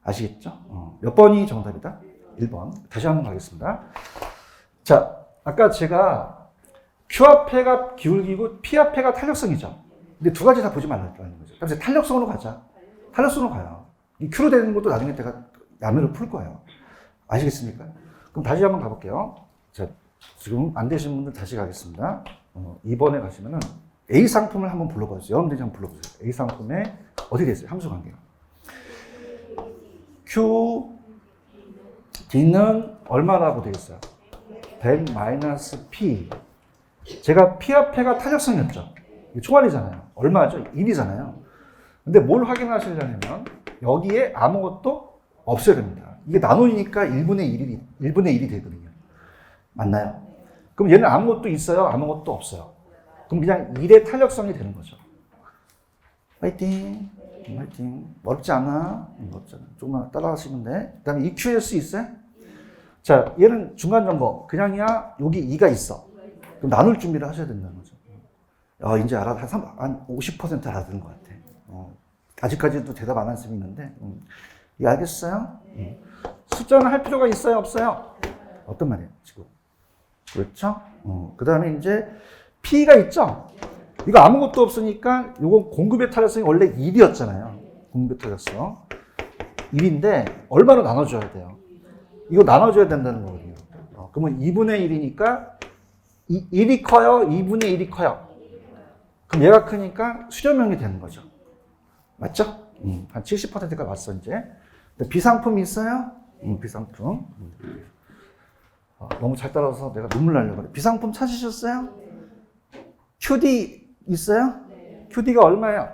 아시겠죠? 몇 번이 정답이다? 1번. 다시 한번 가겠습니다. 자, 아까 제가 Q 합해가 기울기고 P 합해가 탄력성이죠. 근데 두 가지 다 보지 말라는 거죠. 그래서 탄력성으로 가자. 탄력성으로 가요. 이 Q로 되는 것도 나중에 내가 야매로 풀 거예요. 아시겠습니까? 그럼 다시 한번 가볼게요. 자, 지금 안 되신 분들 다시 가겠습니다. 2번에 가시면은 A 상품을 한번 불러보세요. 여러분들이 한번 불러보세요. A 상품에 어떻게 됐어요? 함수 관계가. Q, D는 얼마라고 되어 있어요? 100 마이너스 P. 제가 P 앞에가 탄력성이었죠. 이게 총알이잖아요. 얼마죠? 1이잖아요. 근데 뭘 확인하시려면 여기에 아무것도 없어야 됩니다. 이게 나누니까 1분의 1이 되거든요. 맞나요? 그럼 얘는 아무것도 있어요? 아무것도 없어요? 그럼 그냥 1의 탄력성이 되는 거죠. 파이팅! 파이팅! 어렵지 않아? 어렵지 않아. 조금만 따라하시면 돼. 그 다음에 EQS 있어요? 자, 얘는 중간 점거. 그냥이야, 여기 2가 있어. 그럼 나눌 준비를 하셔야 된다는 거죠. 이제 한 50% 알아듣는 것 같아. 아직까지도 대답 안 한 쌤이 있는데, 이거 알겠어요? 숫자는 할 필요가 있어요? 없어요? 어떤 말이에요, 지금? 그렇죠? 그 다음에 이제 P가 있죠? 이거 아무것도 없으니까 이건 공급의 탄력성이 원래 1이었잖아요. 공급의 탄력성. 1인데 얼마로 나눠줘야 돼요? 이거 나눠줘야 된다는 거거든요. 그러면 2분의 1이니까 1이 커요? 2분의 1이 커요? 그럼 얘가 크니까 수렴형이 되는 거죠. 맞죠? 한 70%가 왔어, 이제. 비상품이 있어요? 비상품. 너무 잘 따라서 내가 눈물 나려고 그래. 비상품 찾으셨어요? QD 있어요? QD가 얼마예요?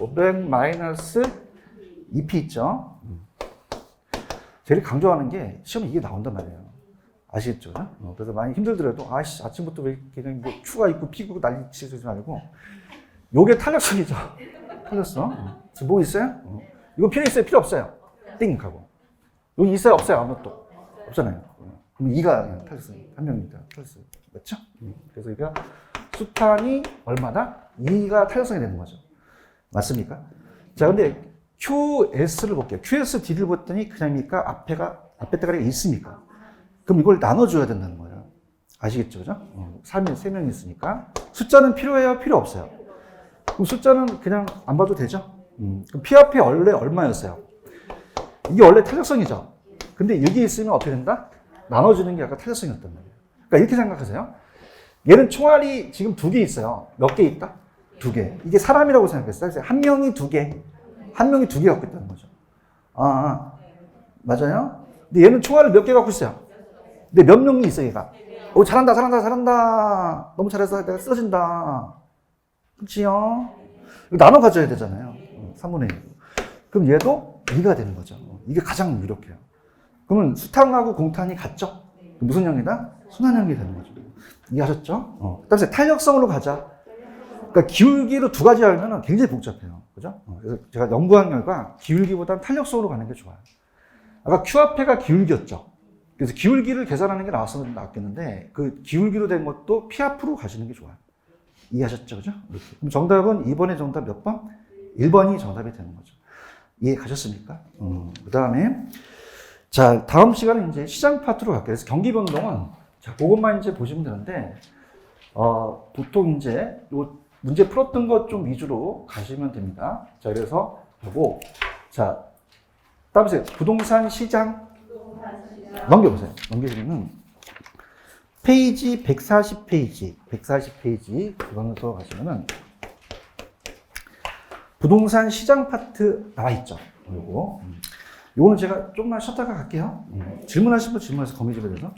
500 마이너스 2P 있죠? 제일 강조하는 게 시험에 이게 나온단 말이에요. 아시겠죠? 그래서 많이 힘들더라도 아침부터 왜 그냥 뭐 Q가 있고 P고 난리 치지 말고 요게 탄력성이죠. 탄력성. 지금 뭐 있어요? 이거 필요 있어요? 필요 없어요? 띵 하고. 여기 있어요? 없어요? 아무것도 없잖아요. 그럼 2가 탄력성 한 명입니다. 탄력성. 맞죠? 그래서 이거 수탄이 얼마다? 2가 탄력성이 되는 거죠. 맞습니까? 자, 근데 QS를 볼게요. QS D를 봤더니 그냥입니까? 앞에 대가리가 있습니까? 그럼 이걸 나눠줘야 된다는 거예요. 아시겠죠? 그죠? 3명 있으니까. 숫자는 필요해요? 필요 없어요? 그럼 숫자는 그냥 안 봐도 되죠? 그럼 P 앞에 원래 얼마였어요? 이게 원래 탄력성이죠? 근데 여기 있으면 어떻게 된다? 나눠주는 게 아까 탄력성이었단 말이에요. 그러니까 이렇게 생각하세요. 얘는 총알이 지금 2개 있어요. 몇 개 있다? 2개. 이게 사람이라고 생각했어요. 한 명이 2개. 한 명이 2개 갖고 있다는 거죠. 맞아요? 근데 얘는 총알을 몇 개 갖고 있어요? 근데 몇 명이 있어, 얘가? 잘한다. 너무 잘해서 내가 쓰러진다. 그치요? 나눠 가져야 되잖아요. 3분의 1. 그럼 얘도 2가 되는 거죠. 이게 가장 유력해요. 그러면 수탄하고 공탄이 같죠? 무슨 형이다? 순환형이 되는 거죠. 이해하셨죠? 그다음에 탄력성으로 가자. 그러니까 기울기로 두 가지 알면 굉장히 복잡해요. 그죠? 그래서 제가 연구한 결과 기울기보다는 탄력성으로 가는 게 좋아요. 아까 Q 앞에가 기울기였죠. 그래서 기울기를 계산하는 게 나왔으면 낫겠는데 그 기울기로 된 것도 P 앞으로 가시는 게 좋아요. 이해하셨죠? 그죠? 이렇게. 그럼 정답은 2번의 정답 몇 번? 1번이 정답이 되는 거죠. 이해 가셨습니까? 그 다음에 자, 다음 시간은 이제 시장 파트로 갈게요. 그래서 경기 변동은 자, 그것만 이제 보시면 되는데 보통 이제 요 문제 풀었던 것 좀 위주로 가시면 됩니다. 자, 그래서 보고 자, 따보세요. 부동산 시장 넘겨보세요. 넘기시면은 페이지 140페이지 그거서 가시면은 부동산 시장 파트 나와 있죠. 요거는 제가 조금만 쉬었다가 갈게요. 질문하신 분 질문해서 거미집에 대해서.